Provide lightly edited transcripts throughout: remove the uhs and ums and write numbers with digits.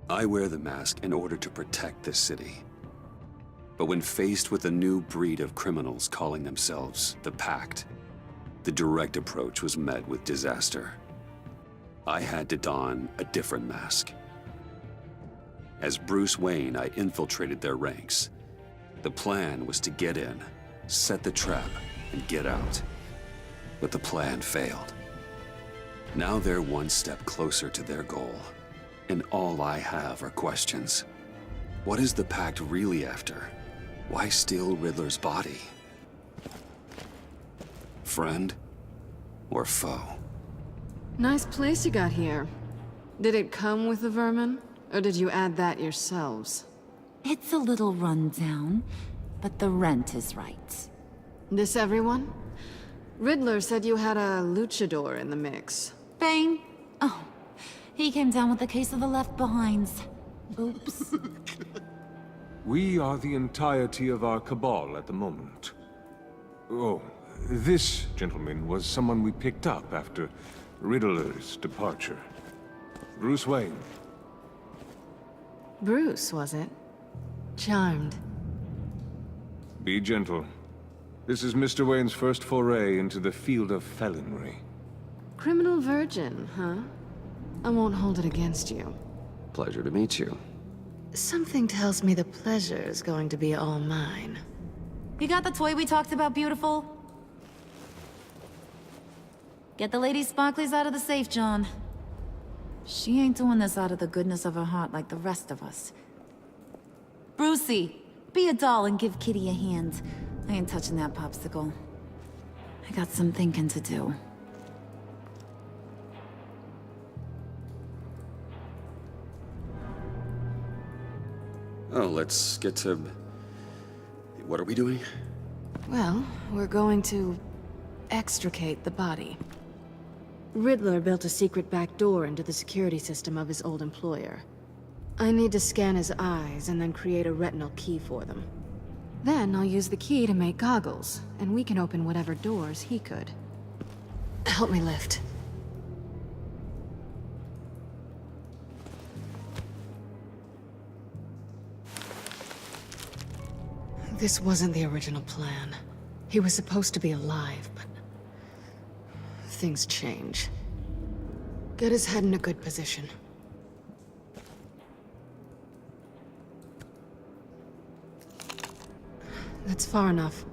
I wear the mask in order to protect this city. But when faced with a new breed of criminals calling themselves the Pact, the direct approach was met with disaster. I had to don a different mask. As Bruce Wayne, I infiltrated their ranks. The plan was to get in, set the trap, and get out. But the plan failed. Now they're one step closer to their goal, and all I have are questions. What is the Pact really after? Why steal Riddler's body? Friend or foe? Nice place you got here. Did it come with the vermin, or did you add that yourselves? It's a little rundown, but the rent is right. This everyone? Riddler said you had a luchador in the mix. Bane? Oh, he came down with a case of the left behinds. Oops. We are the entirety of our cabal at the moment. Oh, this gentleman was someone we picked up after Riddler's departure. Bruce Wayne. Bruce, was it? Charmed. Be gentle. This is Mr. Wayne's first foray into the field of felonry. Criminal virgin, huh? I won't hold it against you. Pleasure to meet you. Something tells me the pleasure is going to be all mine. You got the toy we talked about, beautiful? Get the lady sparklies out of the safe, John. She ain't doing this out of the goodness of her heart like the rest of us. Brucey, be a doll and give Kitty a hand. I ain't touching that popsicle. I got some thinking to do. Oh, let's get to... What are we doing? Well, we're going to extricate the body. Riddler built a secret back door into the security system of his old employer. I need to scan his eyes and then create a retinal key for them. Then I'll use the key to make goggles, and we can open whatever doors he could. Help me lift. This wasn't the original plan. He was supposed to be alive, but... things change. Get his head in a good position. That's far enough.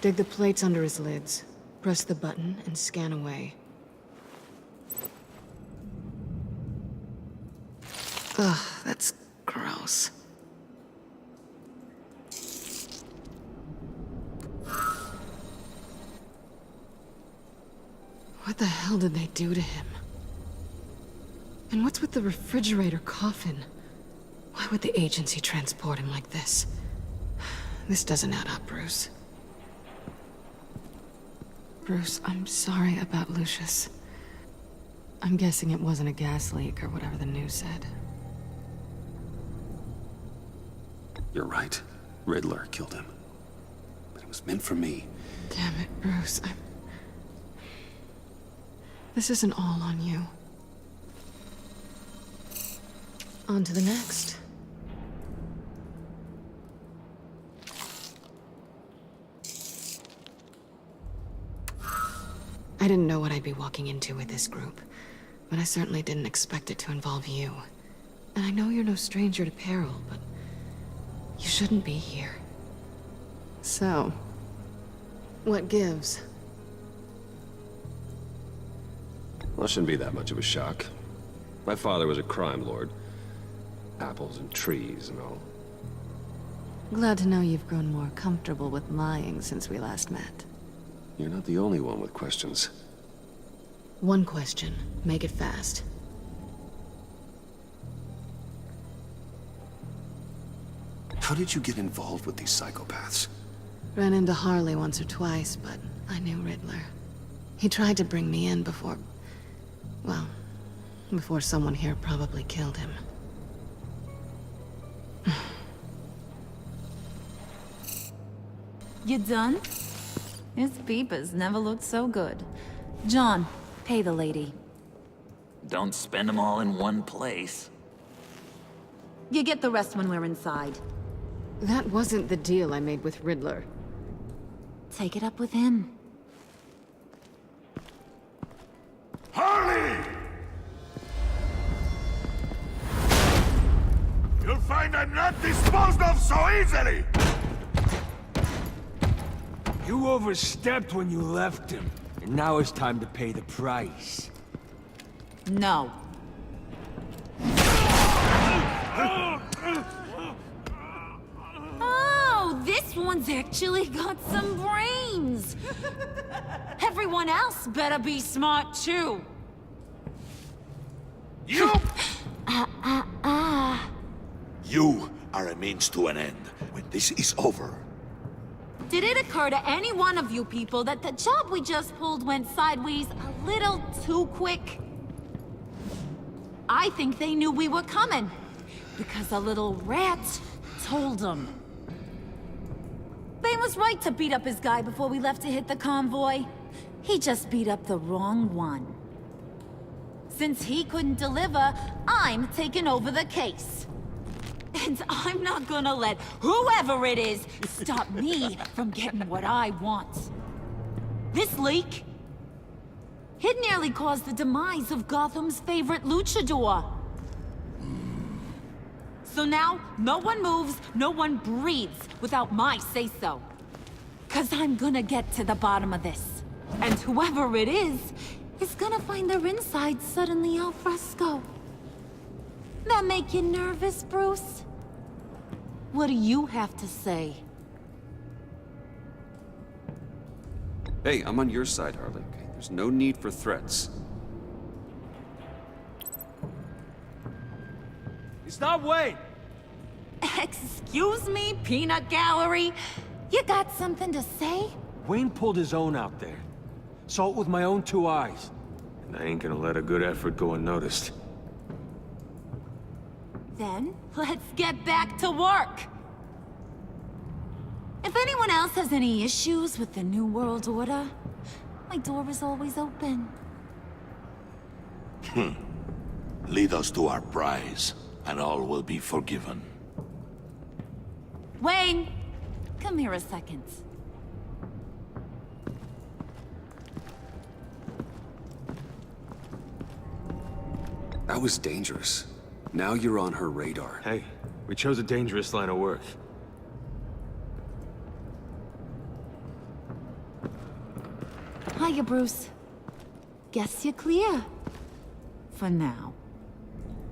Dig the plates under his lids. Press the button and scan away. Ugh, that's gross. What the hell did they do to him? And what's with the refrigerator coffin? Why would the agency transport him like this? This doesn't add up, Bruce. Bruce, I'm sorry about Lucius. I'm guessing it wasn't a gas leak or whatever the news said. You're right. Riddler killed him. But it was meant for me. Damn it, Bruce. This isn't all on you. On to the next. I didn't know what I'd be walking into with this group, but I certainly didn't expect it to involve you. And I know you're no stranger to peril, but you shouldn't be here. So, what gives? Well, it shouldn't be that much of a shock. My father was a crime lord. Apples and trees and all. Glad to know you've grown more comfortable with lying since we last met. You're not the only one with questions. One question. Make it fast. How did you get involved with these psychopaths? Ran into Harley once or twice, but I knew Riddler. He tried to bring me in before... well, before someone here probably killed him. You done? His peepers never looked so good. John, pay the lady. Don't spend them all in one place. You get the rest when we're inside. That wasn't the deal I made with Riddler. Take it up with him. Harley! You'll find I'm not disposed of so easily! You overstepped when you left him, and now it's time to pay the price. No. Oh, this one's actually got some brains. Everyone else better be smart too. You! You are a means to an end. When this is over, Did it occur to any one of you people that the job we just pulled went sideways a little too quick? I think they knew we were coming, because a little rat told them. Bane was right to beat up his guy before we left to hit the convoy. He just beat up the wrong one. Since he couldn't deliver, I'm taking over the case. And I'm not gonna let whoever it is stop me from getting what I want. This leak, it nearly caused the demise of Gotham's favorite luchador. So now, no one moves, no one breathes without my say-so. 'Cause I'm gonna get to the bottom of this. And whoever it is gonna find their inside suddenly al fresco. That make you nervous, Bruce? What do you have to say? Hey, I'm on your side, Harley. Okay? There's no need for threats. It's not Wayne! Excuse me, peanut gallery? You got something to say? Wayne pulled his own out there. Saw it with my own two eyes. And I ain't gonna let a good effort go unnoticed. Then, let's get back to work. If anyone else has any issues with the New World Order, my door is always open. lead us to our prize, and all will be forgiven. Wayne, come here a second. That was dangerous. Now you're on her radar. Hey, we chose a dangerous line of work. Hiya, Bruce. Guess you're clear. For now.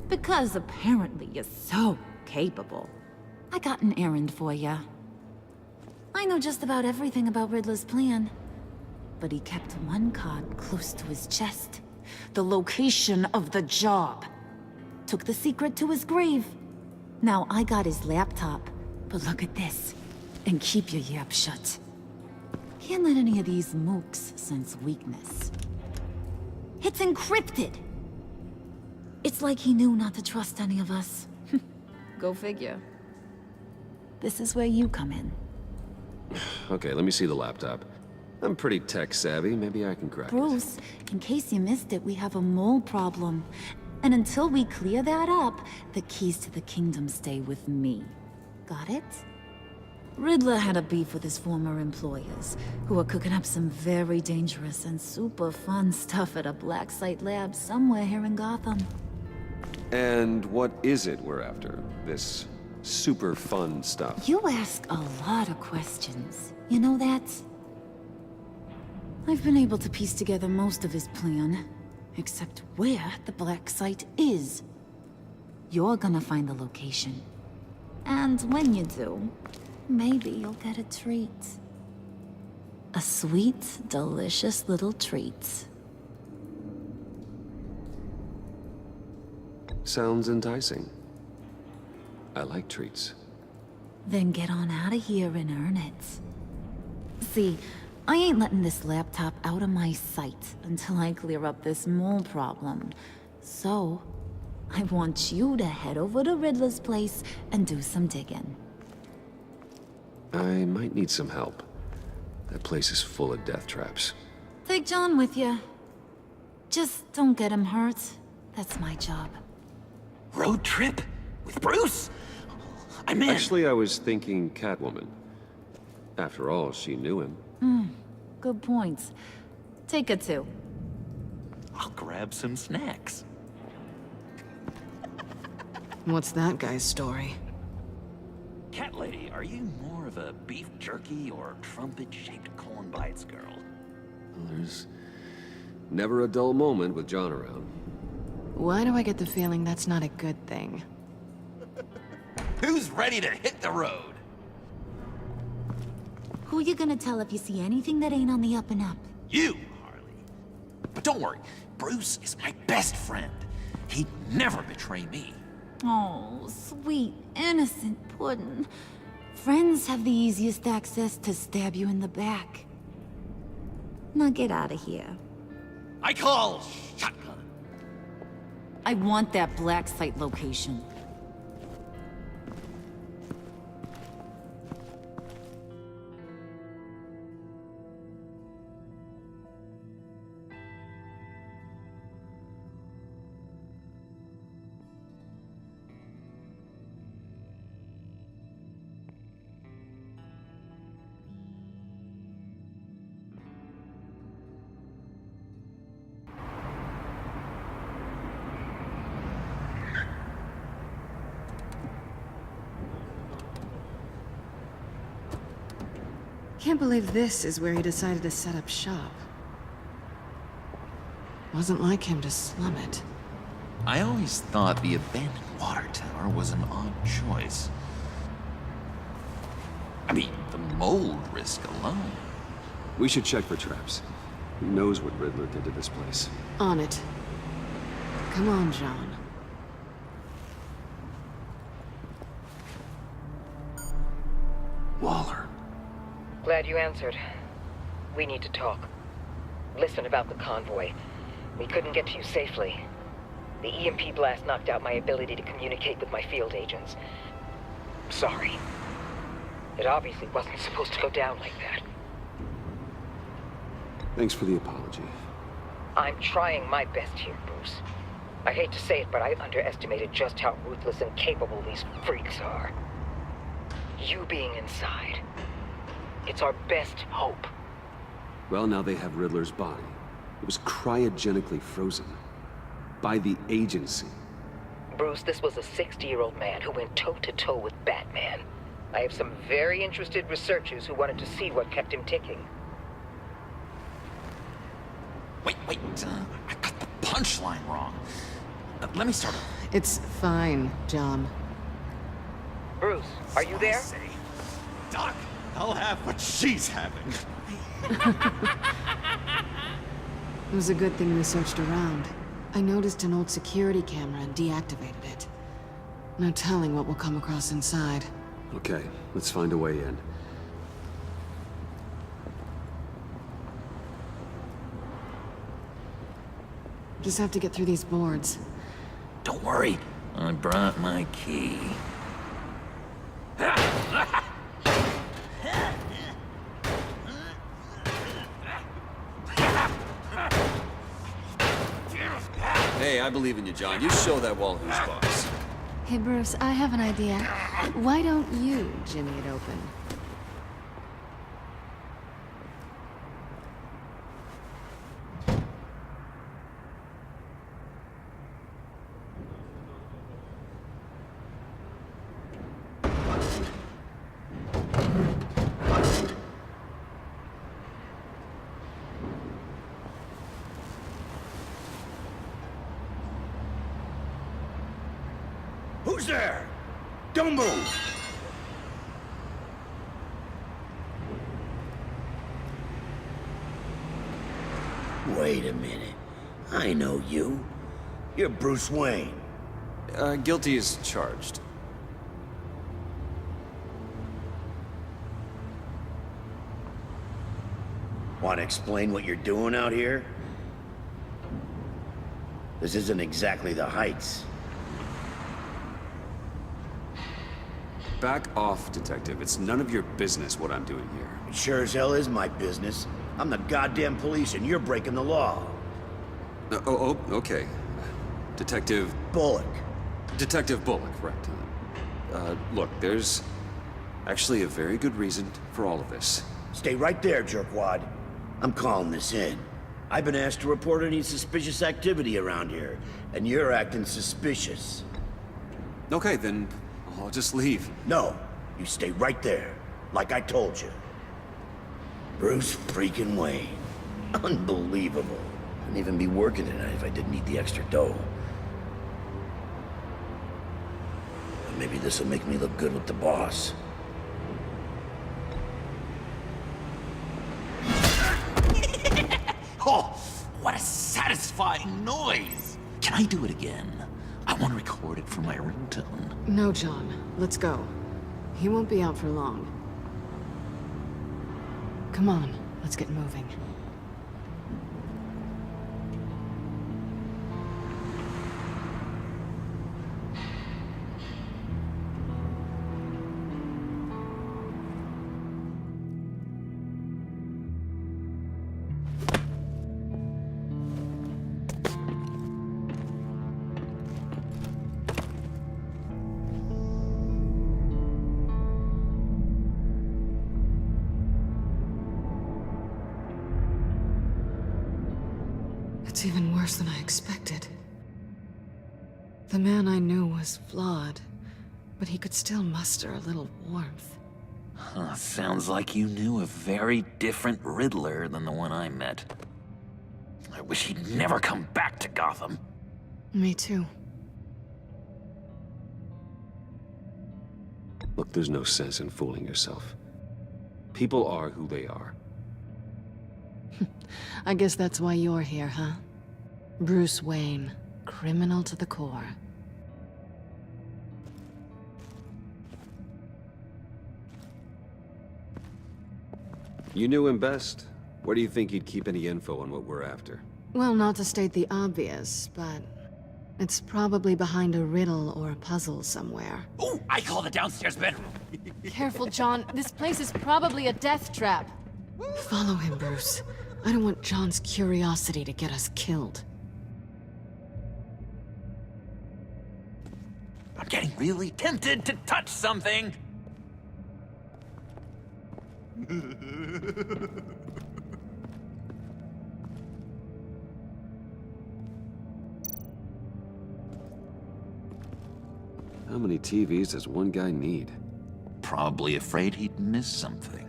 Because apparently you're so capable. I got an errand for you. I know just about everything about Riddler's plan. But he kept one card close to his chest. The location of the job. Took the secret to his grave. Now I got his laptop. But look at this. And keep your yap shut. Can't let any of these mooks sense weakness. It's encrypted. It's like he knew not to trust any of us. Go figure. This is where you come in. Okay, let me see the laptop. I'm pretty tech savvy. Maybe I can crack it. Bruce, in case you missed it, we have a mole problem. And until we clear that up, the keys to the kingdom stay with me. Got it? Riddler had a beef with his former employers, who were cooking up some very dangerous and super fun stuff at a black site lab somewhere here in Gotham. And what is it we're after? This super fun stuff? You ask a lot of questions. You know that? I've been able to piece together most of his plan, except where the black site is. You're gonna find the location. And when you do, maybe you'll get a treat. A sweet, delicious little treat. Sounds enticing. I like treats. Then get on out of here and earn it. See, I ain't letting this laptop out of my sight until I clear up this mole problem. So, I want you to head over to Riddler's place and do some digging. I might need some help. That place is full of death traps. Take John with you. Just don't get him hurt. That's my job. Road trip? With Bruce? I'm in. Actually, I was thinking Catwoman. After all, she knew him. Good points. Take it to. I'll grab some snacks. What's that guy's story? Cat lady, are you more of a beef jerky or trumpet-shaped corn bites girl? Well, there's never a dull moment with John around. Why do I get the feeling that's not a good thing? Who's ready to hit the road? Who you gonna tell if you see anything that ain't on the up and up? You, Harley. But don't worry, Bruce is my best friend. He'd never betray me. Oh, sweet, innocent Puddin'. Friends have the easiest access to stab you in the back. Now get out of here. I call shotgun. I want that black site location. Can't believe this is where he decided to set up shop. Wasn't like him to slum it. I always thought the abandoned water tower was an odd choice. I mean, the mold risk alone. We should check for traps. Who knows what Riddler did to this place? On it. Come on, John. Waller. Glad you answered. We need to talk. Listen about the convoy. We couldn't get to you safely. The EMP blast knocked out my ability to communicate with my field agents. Sorry. It obviously wasn't supposed to go down like that. Thanks for the apology. I'm trying my best here, Bruce. I hate to say it, but I underestimated just how ruthless and capable these freaks are. You being inside. It's our best hope. Well, now they have Riddler's body. It was cryogenically frozen. By the agency. Bruce, this was a 60-year-old man who went toe-to-toe with Batman. I have some very interested researchers who wanted to see what kept him ticking. Wait, I got the punchline wrong. Let me start over. It's fine, John. Bruce, are you there? Doc, I'll have what she's having. It was a good thing we searched around. I noticed an old security camera and deactivated it. No telling what we'll come across inside. Okay, let's find a way in. Just have to get through these boards. Don't worry, I brought my key. Hey, I believe in you, John. You show that wall who's boss. Hey, Bruce, I have an idea. Why don't you jimmy it open? Who's there? Don't move! Wait a minute. I know you. You're Bruce Wayne. Guilty as charged. Want to explain what you're doing out here? This isn't exactly the Heights. Back off, Detective. It's none of your business what I'm doing here. It sure as hell is my business. I'm the goddamn police and you're breaking the law. Okay. Detective... Bullock. Detective Bullock, right. Look, there's actually a very good reason for all of this. Stay right there, jerkwad. I'm calling this in. I've been asked to report any suspicious activity around here, and you're acting suspicious. Okay, then I'll just leave. No, you stay right there, like I told you. Bruce freaking Wayne. Unbelievable. Wouldn't even be working tonight if I didn't need the extra dough. But maybe this'll make me look good with the boss. Oh, what a satisfying noise! Can I do it again? I want to record it for my ringtone. No, John. Let's go. He won't be out for long. Come on, let's get moving. It's even worse than I expected. The man I knew was flawed, but he could still muster a little warmth. Huh, sounds like you knew a very different Riddler than the one I met. I wish he'd never come back to Gotham. Me too. Look, there's no sense in fooling yourself. People are who they are. I guess that's why you're here, huh? Bruce Wayne, criminal to the core. You knew him best. Where do you think he'd keep any info on what we're after? Well, not to state the obvious, but it's probably behind a riddle or a puzzle somewhere. Oh, I call the downstairs bedroom. Careful, John. This place is probably a death trap. Follow him, Bruce. I don't want John's curiosity to get us killed. I'm getting really tempted to touch something. How many TVs does one guy need? Probably afraid he'd miss something.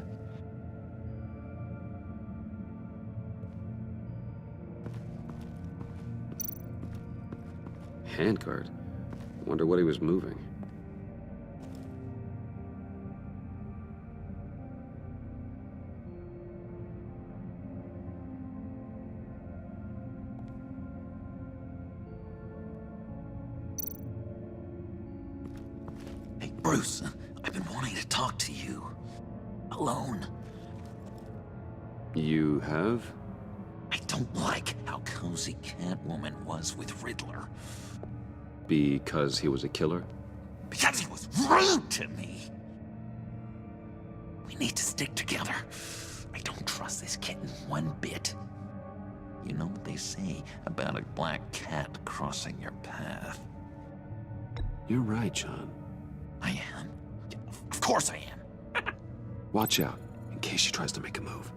Handguard. Wonder what he was moving. Hey, Bruce, I've been wanting to talk to you. Alone. You have? I don't like how cozy Catwoman was with Riddler. Because he was a killer? Because he was rude to me. We need to stick together. I don't trust this kitten one bit. You know what they say about a black cat crossing your path? You're right, John. I am. Of course I am. Watch out, in case she tries to make a move.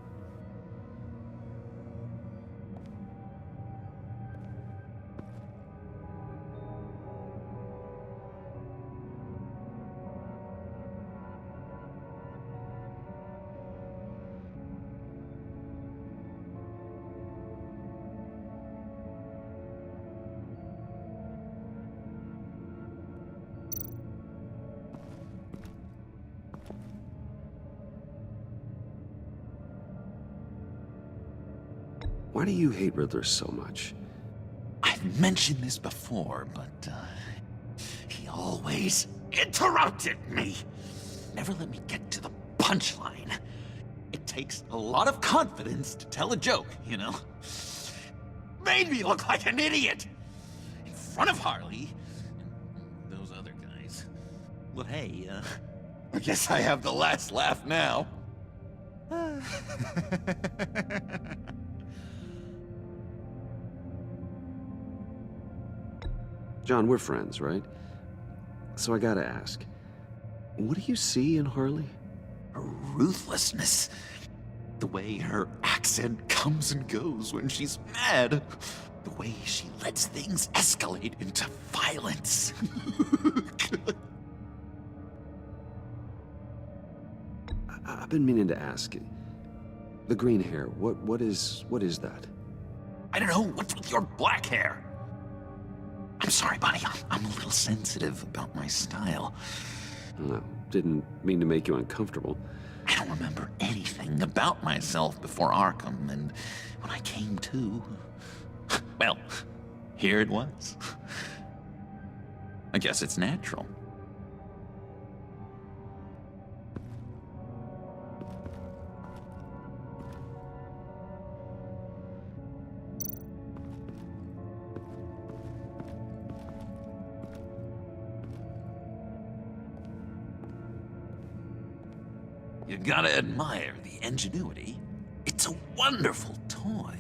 Why do you hate Riddler so much? I've mentioned this before, but, he always interrupted me. Never let me get to the punchline. It takes a lot of confidence to tell a joke, you know? Made me look like an idiot! In front of Harley, and those other guys. Well, hey, I guess I have the last laugh now. John, we're friends, right? So I gotta ask, what do you see in Harley? Her ruthlessness. The way her accent comes and goes when she's mad. The way she lets things escalate into violence. I've been meaning to ask. The green hair, what is that? I don't know, what's with your black hair? I'm sorry, buddy, I'm a little sensitive about my style. No, didn't mean to make you uncomfortable. I don't remember anything about myself before Arkham, and when I came to, well, here it was. I guess it's natural. You gotta admire the ingenuity. It's a wonderful toy.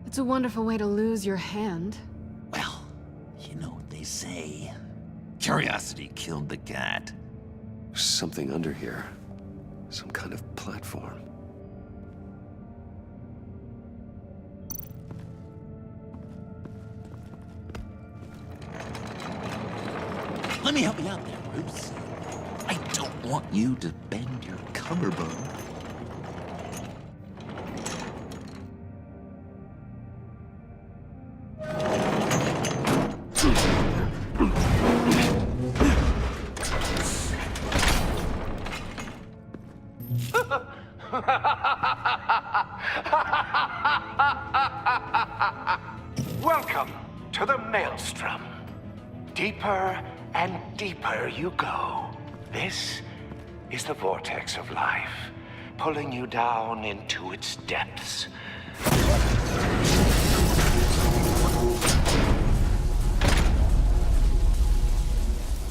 It's a wonderful way to lose your hand. Well, you know what they say. Curiosity killed the cat. There's something under here. Some kind of platform. Let me help you out there, Bruce. I don't want you to bend your collarbone. Welcome to the Maelstrom. Deeper and deeper you go. This is the vortex of life, pulling you down into its depths.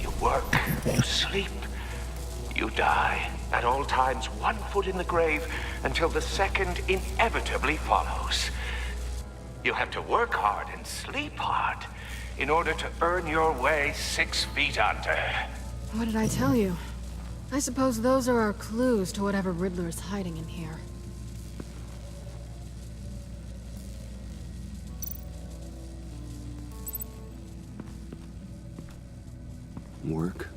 You work, you sleep, you die. At all times, one foot in the grave until the second inevitably follows. You have to work hard and sleep hard in order to earn your way 6 feet under. What did I tell you? I suppose those are our clues to whatever Riddler is hiding in here. Work,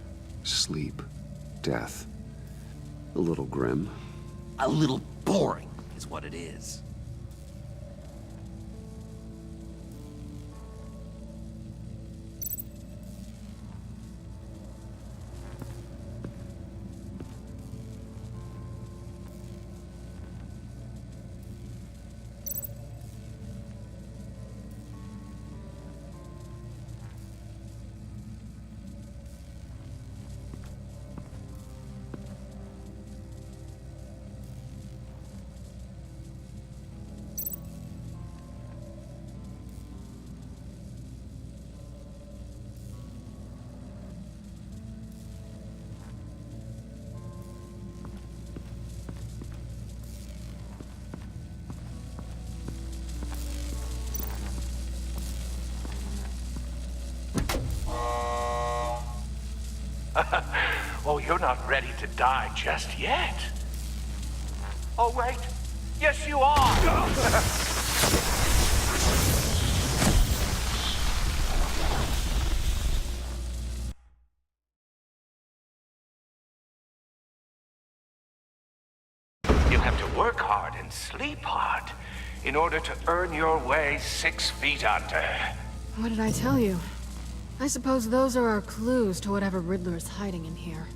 sleep, death. A little grim. A little boring is what it is. Oh, you're not ready to die just yet. Oh, wait. Yes, you are. You have to work hard and sleep hard in order to earn your way 6 feet under. What did I tell you? I suppose those are our clues to whatever Riddler is hiding in here.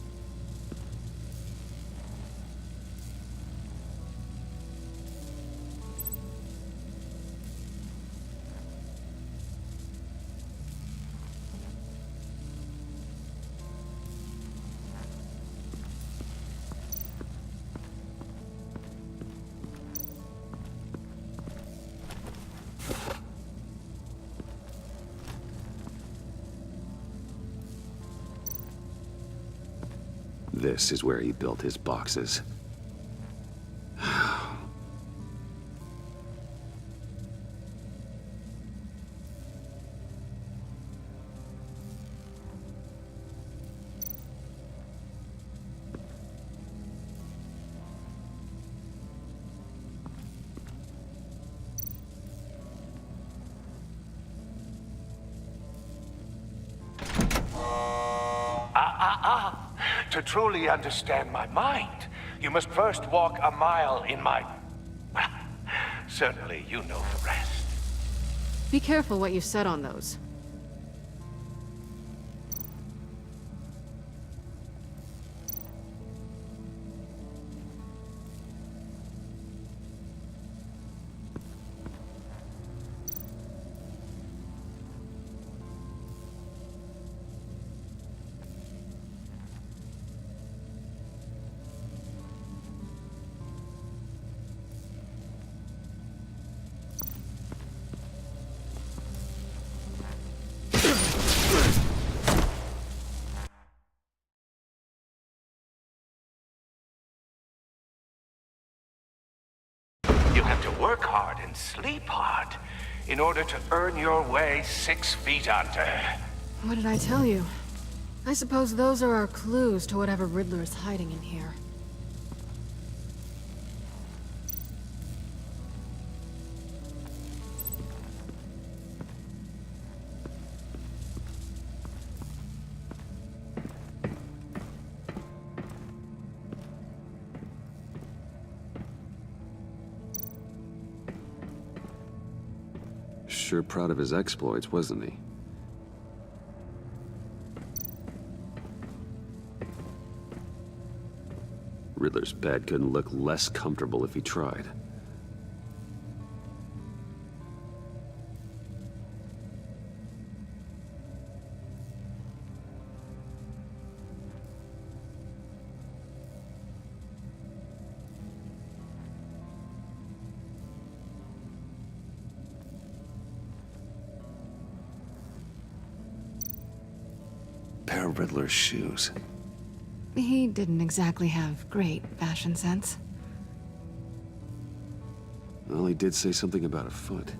This is where he built his boxes. To truly understand my mind, you must first walk a mile in my... Certainly, you know the rest. Be careful what you said on those. You have to work hard and sleep hard in order to earn your way 6 feet under. What did I tell you? I suppose those are our clues to whatever Riddler is hiding in here. Sure proud of his exploits, wasn't he? Riddler's bed couldn't look less comfortable if he tried. Pair of Riddler's shoes. He didn't exactly have great fashion sense. Well, he did say something about a foot.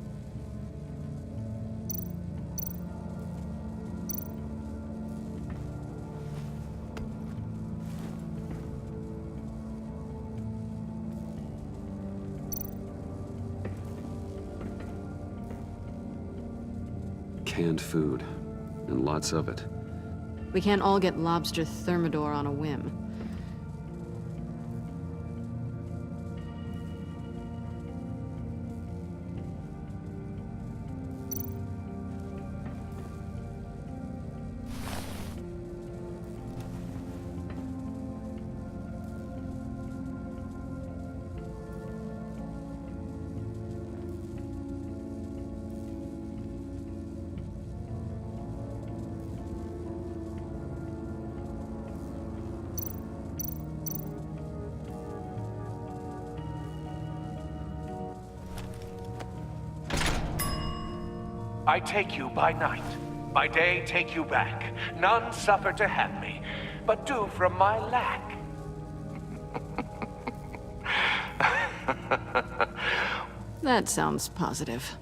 Canned food, and lots of it. We can't all get lobster thermidor on a whim. I take you by night. By day, take you back. None suffer to have me, but do from my lack. That sounds positive.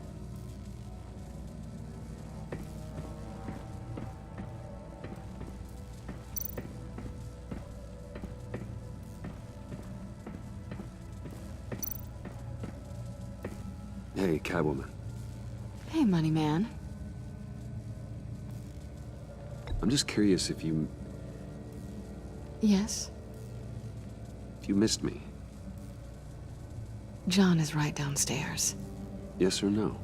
Hey, Catwoman. Hey, money man. I'm just curious if you Yes? missed me. John is right downstairs. Yes or no?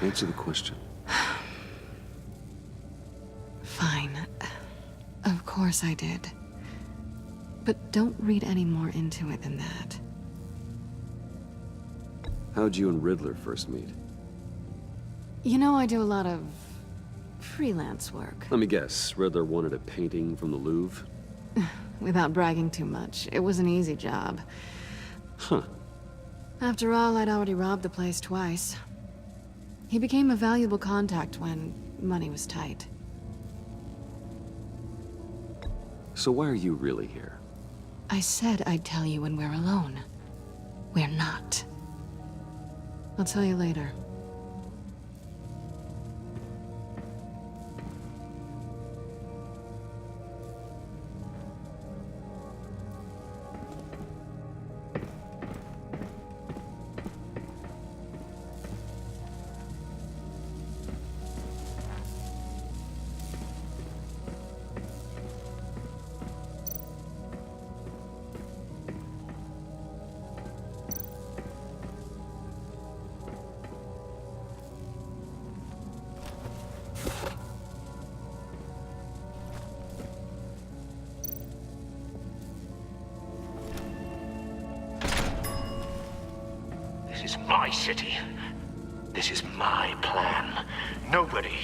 Answer the question. Fine. Of course I did. But don't read any more into it than that. How'd you and Riddler first meet? You know, I do a lot of freelance work. Let me guess, Riddler wanted a painting from the Louvre? Without bragging too much, it was an easy job. Huh. After all, I'd already robbed the place twice. He became a valuable contact when money was tight. So why are you really here? I said I'd tell you when we're alone. We're not. I'll tell you later. is my city. This is my plan. Nobody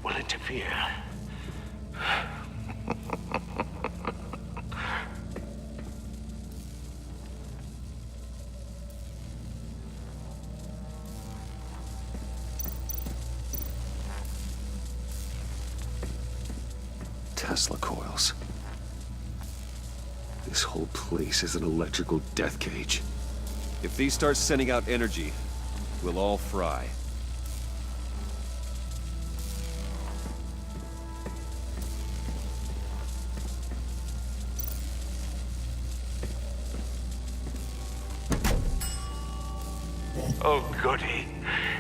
will interfere. Tesla coils. This whole place is an electrical death cage. If these start sending out energy, we'll all fry. Oh, goody.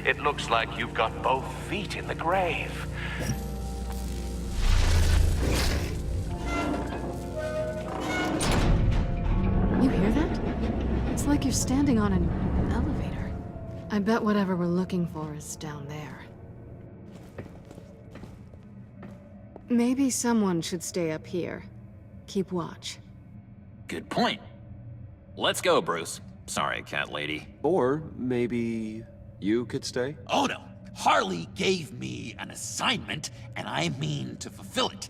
It looks like you've got both feet in the grave. You hear that? It's like you're standing on an elevator. I bet whatever we're looking for is down there. Maybe someone should stay up here. Keep watch. Good point. Let's go, Bruce. Sorry, cat lady. Or maybe you could stay? Oh no! Harley gave me an assignment, and I mean to fulfill it.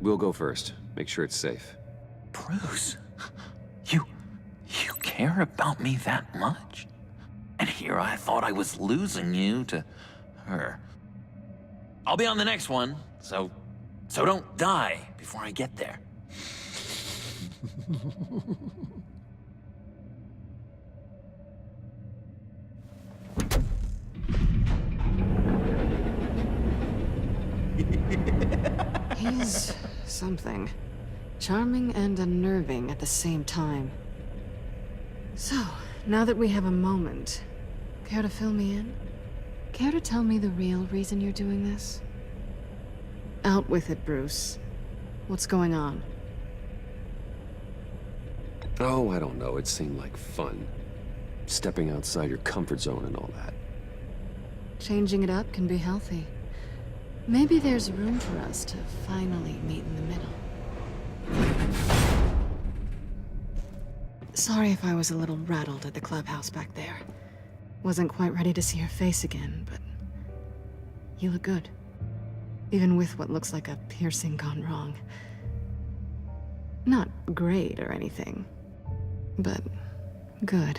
We'll go first. Make sure it's safe. Bruce, you care about me that much? And here I thought I was losing you to her. I'll be on the next one, so don't die before I get there. He's something. Charming and unnerving at the same time. So, now that we have a moment, care to fill me in? Care to tell me the real reason you're doing this? Out with it, Bruce. What's going on? Oh, I don't know. It seemed like fun. Stepping outside your comfort zone and all that. Changing it up can be healthy. Maybe there's room for us to finally meet in the middle. Sorry if I was a little rattled at the clubhouse back there. Wasn't quite ready to see your face again, but you look good. Even with what looks like a piercing gone wrong. Not great or anything, but good.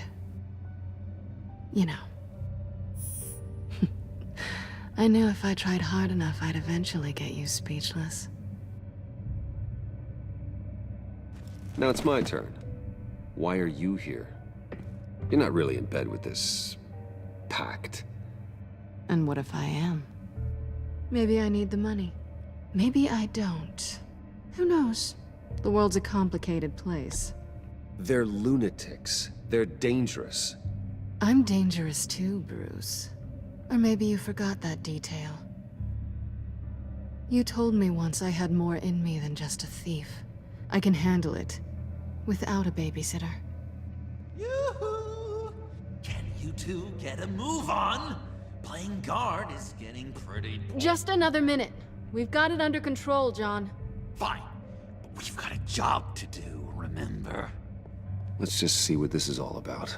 You know. I knew if I tried hard enough, I'd eventually get you speechless. Now it's my turn. Why are you here? You're not really in bed with this pact. And what if I am? Maybe I need the money. Maybe I don't. Who knows? The world's a complicated place. They're lunatics. They're dangerous. I'm dangerous too, Bruce. Or maybe you forgot that detail. You told me once I had more in me than just a thief. I can handle it. Without a babysitter. Yoo-hoo! Can you two get a move on? Playing guard is getting pretty... Just another minute. We've got it under control, John. Fine. But we've got a job to do, remember? Let's just see what this is all about.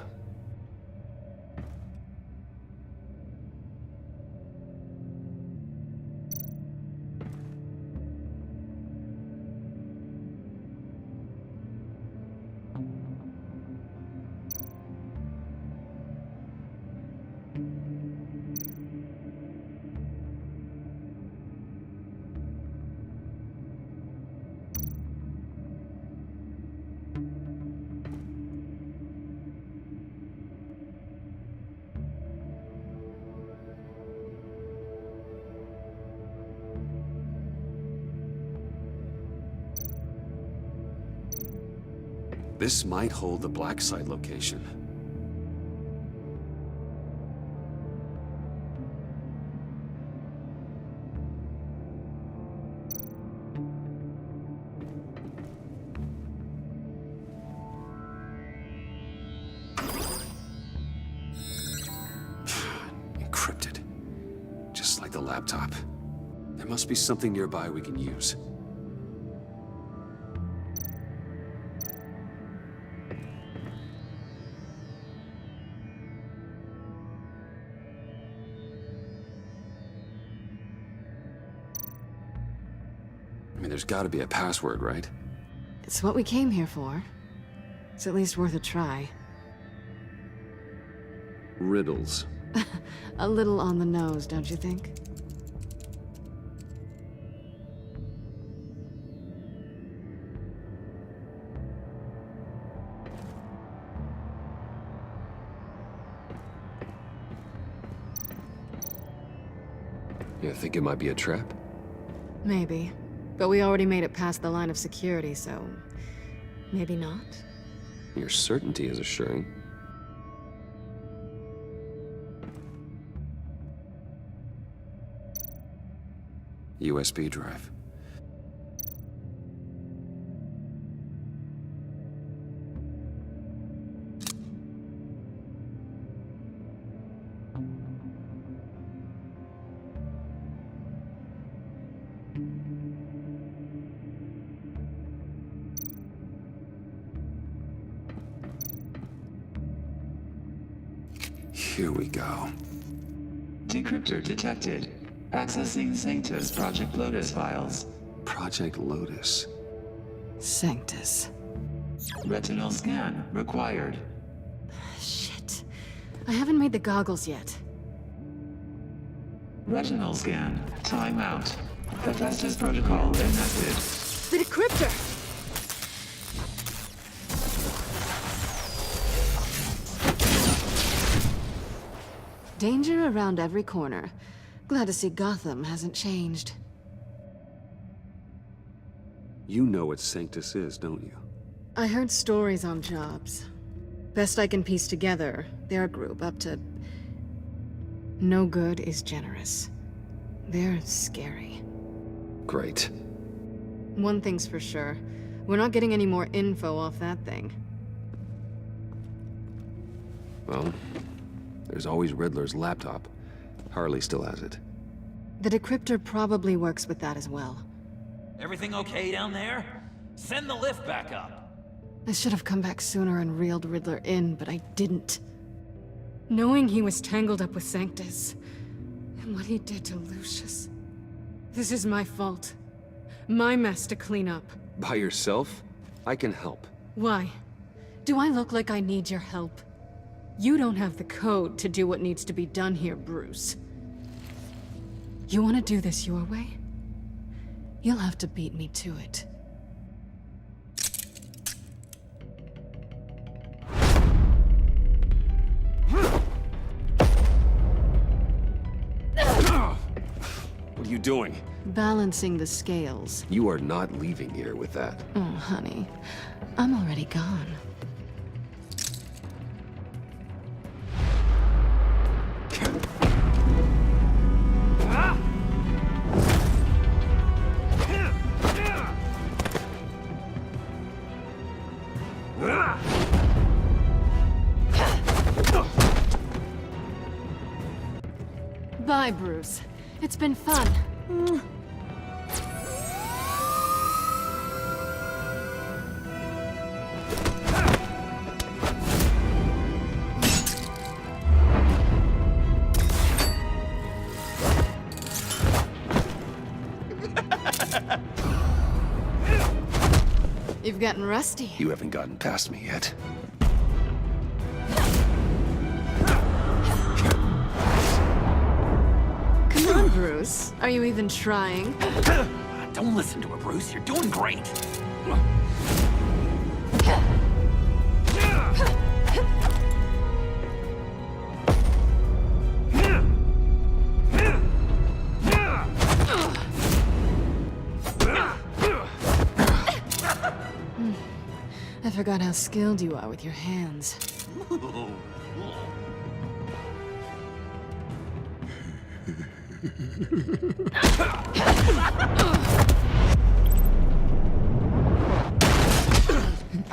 This might hold the black site location. Encrypted. Just like the laptop. There must be something nearby we can use. I mean, there's gotta be a password, right? It's what we came here for. It's at least worth a try. Riddles. A little on the nose, don't you think? You think it might be a trap? Maybe. But we already made it past the line of security, so... maybe not? Your certainty is assuring. USB drive. Here we go. Decryptor detected. Accessing Sanctus Project Lotus files. Project Lotus. Sanctus. Retinal scan required. Shit. I haven't made the goggles yet. Retinal scan. Timeout. Hephaestus protocol enacted. The decryptor! Danger around every corner. Glad to see Gotham hasn't changed. You know what Sanctus is, don't you? I heard stories on jobs. Best I can piece together, their group up to... no good is generous. They're scary. Great. One thing's for sure. We're not getting any more info off that thing. Well, there's always Riddler's laptop. Harley still has it. The decryptor probably works with that as well. Everything okay down there? Send the lift back up. I should have come back sooner and reeled Riddler in, but I didn't. Knowing he was tangled up with Sanctus, and what he did to Lucius. This is my fault. My mess to clean up. By yourself? I can help. Why? Do I look like I need your help? You don't have the code to do what needs to be done here, Bruce. You want to do this your way? You'll have to beat me to it. What are you doing? Balancing the scales. You are not leaving here with that. Oh, honey. I'm already gone. Bye, Bruce. It's been fun. You've gotten rusty. You haven't gotten past me yet. Come on, Bruce. Are you even trying? Don't listen to her, Bruce. You're doing great. I forgot how skilled you are with your hands.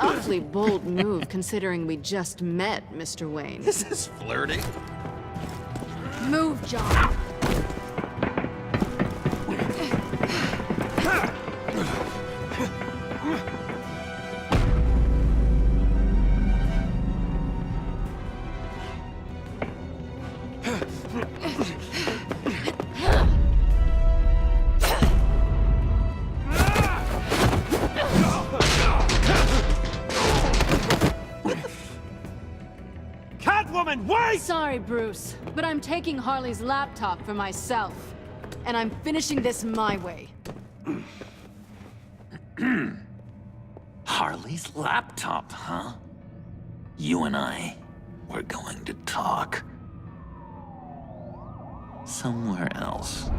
Awfully bold move, considering we just met, Mr. Wayne. This is flirting. Move, John. Catwoman, wait! Sorry, Bruce, but I'm taking Harley's laptop for myself. And I'm finishing this my way. Harley's laptop, huh? You and I, we're going to talk. Somewhere else.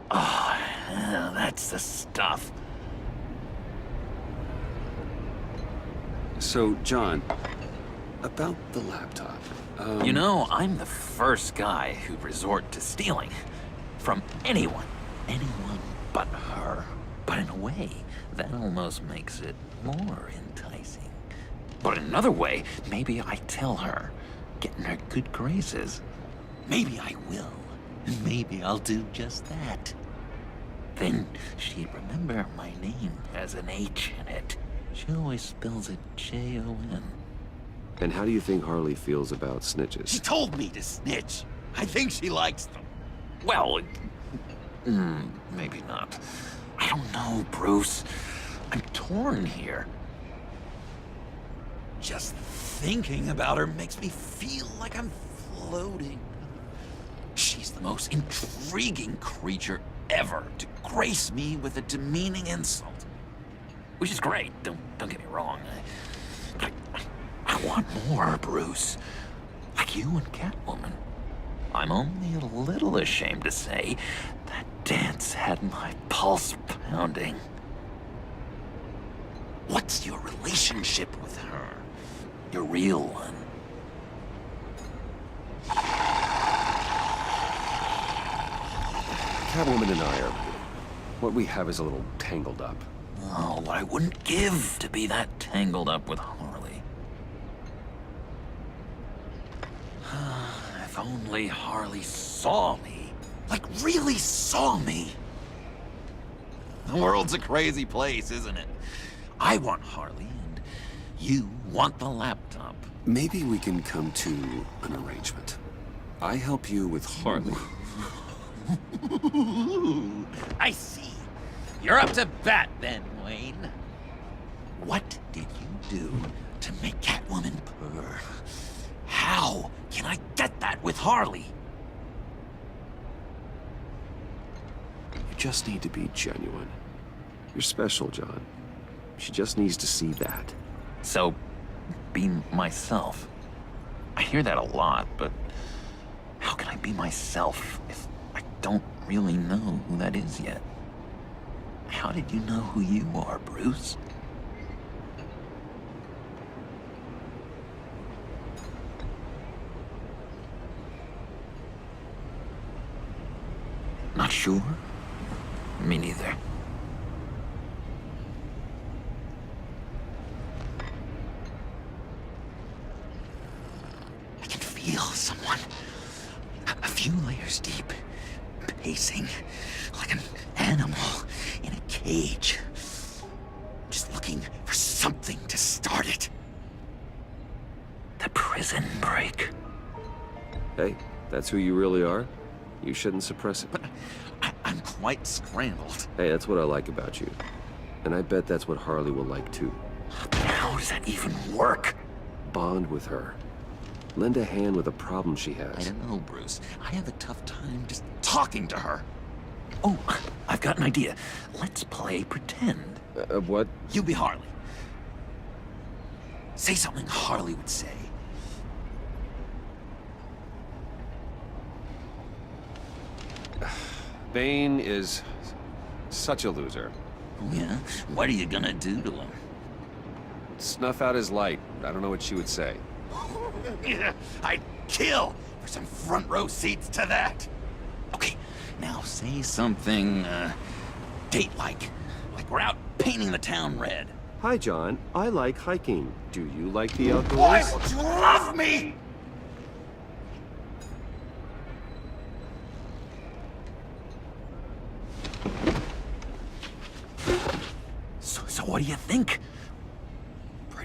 Oh, yeah, that's the stuff. So, John, about the laptop. You know, I'm the first guy who'd resort to stealing. From anyone. Anyone but her. But in a way, that almost makes it more enticing. But in another way, maybe I tell her, get in her good graces. Maybe I will. And maybe I'll do just that. Then she'd remember my name has an H in it. She always spells it Jon. And how do you think Harley feels about snitches? She told me to snitch. I think she likes them. Well, maybe not. I don't know, Bruce. I'm torn here. Just thinking about her makes me feel like I'm floating. She's the most intriguing creature ever to grace me with a demeaning insult. Which is great, don't get me wrong. I want more, Bruce. Like you and Catwoman. I'm only a little ashamed to say that dance had my pulse pounding. What's your relationship with her? Your real one? Catwoman and I are... what we have is a little tangled up. Oh, what I wouldn't give to be that tangled up with Harley. If only Harley saw me. Like, really saw me. The world's a crazy place, isn't it? I want Harley, and you want the laptop. Maybe we can come to an arrangement. I help you with Harley. I see. You're up to bat then, Wayne. What did you do to make Catwoman purr? How can I get that with Harley? You just need to be genuine. You're special, John. She just needs to see that. So, be myself. I hear that a lot, but how can I be myself if I don't really know who that is yet? How did you know who you are, Bruce? Not sure? Me neither. I can feel someone a few layers deep, pacing like an animal in a cage. Just looking for something to start it. The prison break. Hey, that's who you really are? You shouldn't suppress it. But I'm quite scrambled. Hey, that's what I like about you. And I bet that's what Harley will like too. But how does that even work? Bond with her. Lend a hand with a problem she I has. don't know, Bruce. I have a tough time just talking to her. Oh, I've got an idea. Let's play pretend. What? You be Harley. Say something Harley would say. Bane is such a loser. Oh, yeah? What are you gonna do to him? Snuff out his light. I don't know what she would say. Yeah, I'd kill for some front row seats to that. Okay, now say something, date-like. Like we're out painting the town red. Hi, John. I like hiking. Do you like the Why outdoors? would you love me? So what do you think?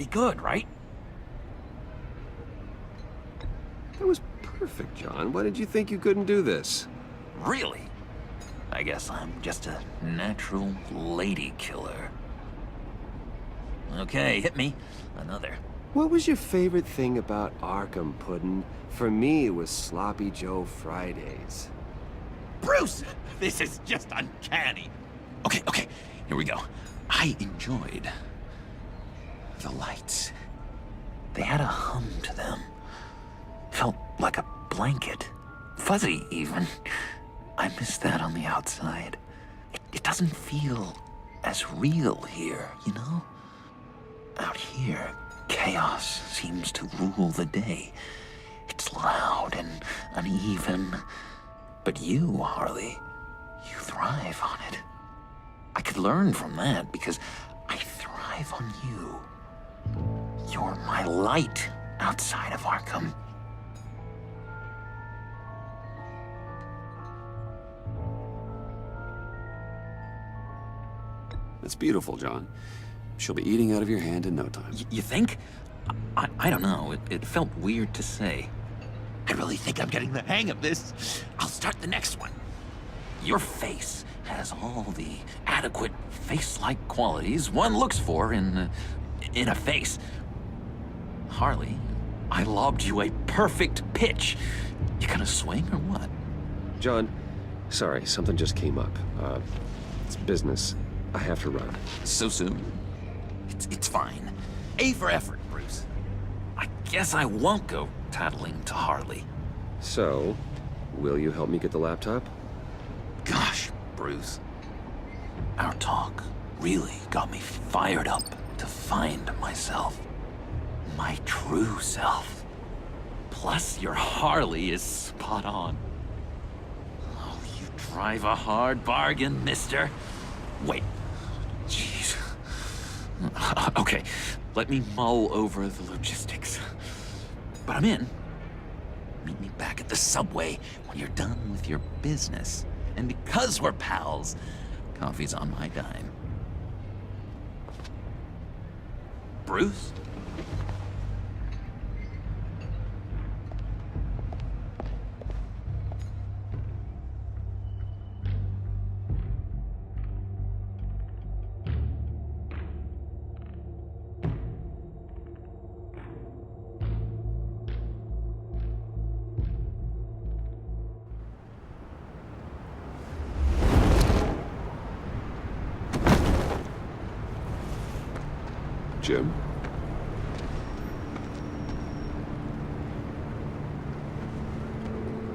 pretty good, right? That was perfect, John. Why did you think you couldn't do this? Really? I guess I'm just a natural lady killer. Okay, hit me. Another. What was your favorite thing about Arkham, Puddin'? For me, it was Sloppy Joe Fridays. Bruce! This is just uncanny. Okay, here we go. I enjoyed the lights. They had a hum to them. Felt like a blanket. Fuzzy, even. I miss that on the outside. It doesn't feel as real here, you know? Out here, chaos seems to rule the day. It's loud and uneven. But you, Harley, you thrive on it. I could learn from that because I thrive on you. You're my light outside of Arkham. That's beautiful, John. She'll be eating out of your hand in no time. You think? I don't know. It felt weird to say. I really think I'm getting the hang of this. I'll start the next one. Your face has all the adequate face-like qualities one looks for in a face. Harley, I lobbed you a perfect pitch. You gonna swing or what? John, sorry, something just came up. It's business. I have to run. So soon? It's fine. A for effort, Bruce. I guess I won't go tattling to Harley. So, will you help me get the laptop? Gosh, Bruce. Our talk really got me fired up to find myself. My true self. Plus, your Harley is spot on. Oh, you drive a hard bargain, mister. Wait. Jeez. Okay, let me mull over the logistics. But I'm in. Meet me back at the subway when you're done with your business. And because we're pals, coffee's on my dime. Bruce? Jim?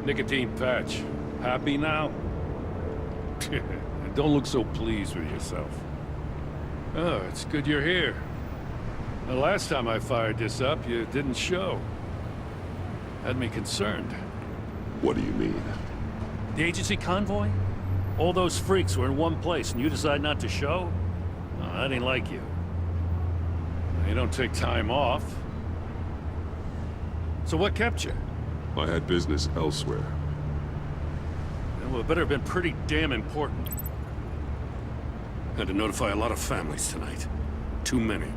Nicotine patch. Happy now? Don't look so pleased with yourself. Oh, it's good you're here. The last time I fired this up, you didn't show. Had me concerned. What do you mean? The agency convoy? All those freaks were in one place and you decide not to show? Oh, that ain't like you. You don't take time off. So what kept you? I had business elsewhere. Well, it better have been pretty damn important. Had to notify a lot of families tonight. Too many.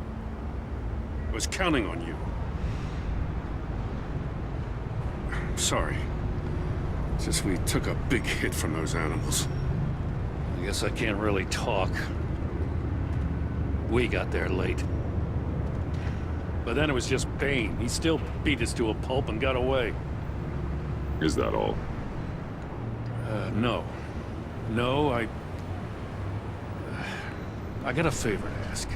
I was counting on you. I'm sorry. It's just we took a big hit from those animals. I guess I can't really talk. We got there late. But then it was just Bane. He still beat us to a pulp and got away. Is that all? No. No, I got a favor to ask.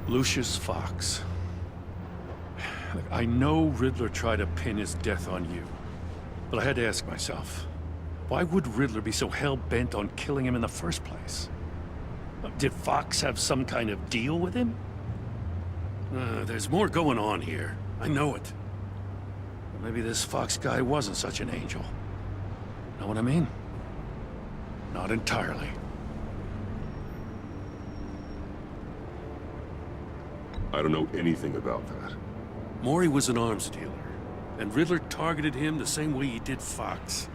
Lucius Fox. Look, I know Riddler tried to pin his death on you. But I had to ask myself, why would Riddler be so hell-bent on killing him in the first place? Did Fox have some kind of deal with him? There's more going on here. I know it. But maybe this Fox guy wasn't such an angel. Know what I mean? Not entirely. I don't know anything about that. Maury was an arms dealer, and Riddler targeted him the same way he did Fox.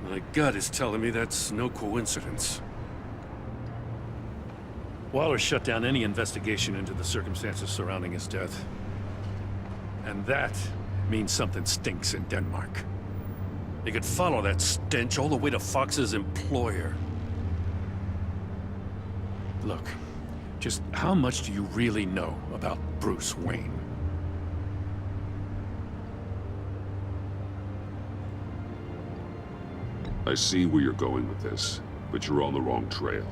My gut is telling me that's no coincidence. Waller shut down any investigation into the circumstances surrounding his death. And that means something stinks in Denmark. They could follow that stench all the way to Fox's employer. Look, just how much do you really know about Bruce Wayne? I see where you're going with this, but you're on the wrong trail.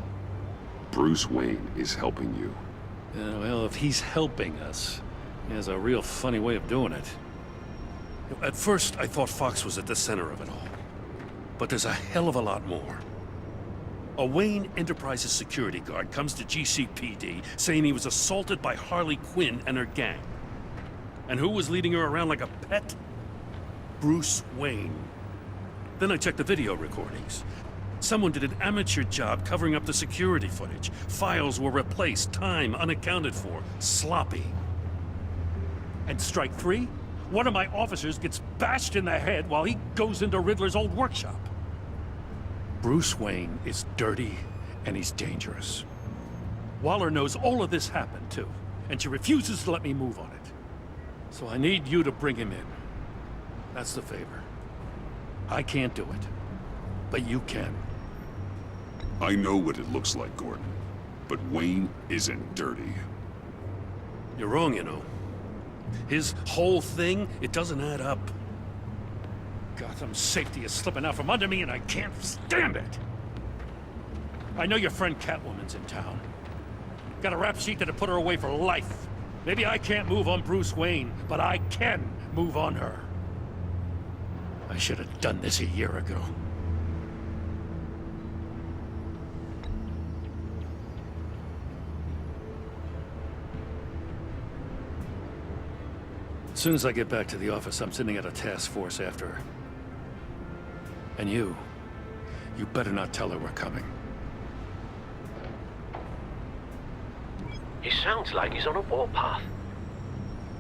Bruce Wayne is helping you. Well, if he's helping us, he has a real funny way of doing it. At first, I thought Fox was at the center of it all. But there's a hell of a lot more. A Wayne Enterprises security guard comes to GCPD saying he was assaulted by Harley Quinn and her gang. And who was leading her around like a pet? Bruce Wayne. Then I checked the video recordings. Someone did an amateur job covering up the security footage. Files were replaced, time unaccounted for, sloppy. And strike three? One of my officers gets bashed in the head while he goes into Riddler's old workshop. Bruce Wayne is dirty and he's dangerous. Waller knows all of this happened too, and she refuses to let me move on it. So I need you to bring him in. That's the favor. I can't do it, but you can. I know what it looks like, Gordon, but Wayne isn't dirty. You're wrong, you know. His whole thing, it doesn't add up. Gotham's safety is slipping out from under me and I can't stand it. I know your friend Catwoman's in town. Got a rap sheet that'll put her away for life. Maybe I can't move on Bruce Wayne, but I can move on her. I should have done this a year ago. As soon as I get back to the office, I'm sending out a task force after her. And you better not tell her we're coming. He sounds like he's on a warpath.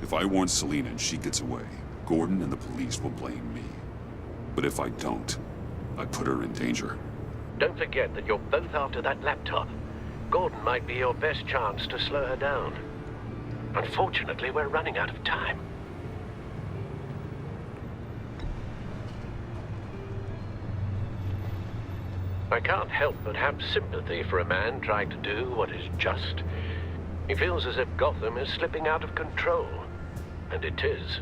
If I warn Selina and she gets away, Gordon and the police will blame me. But if I don't, I put her in danger. Don't forget that you're both after that laptop. Gordon might be your best chance to slow her down. Unfortunately, we're running out of time. I can't help but have sympathy for a man trying to do what is just. He feels as if Gotham is slipping out of control. And it is.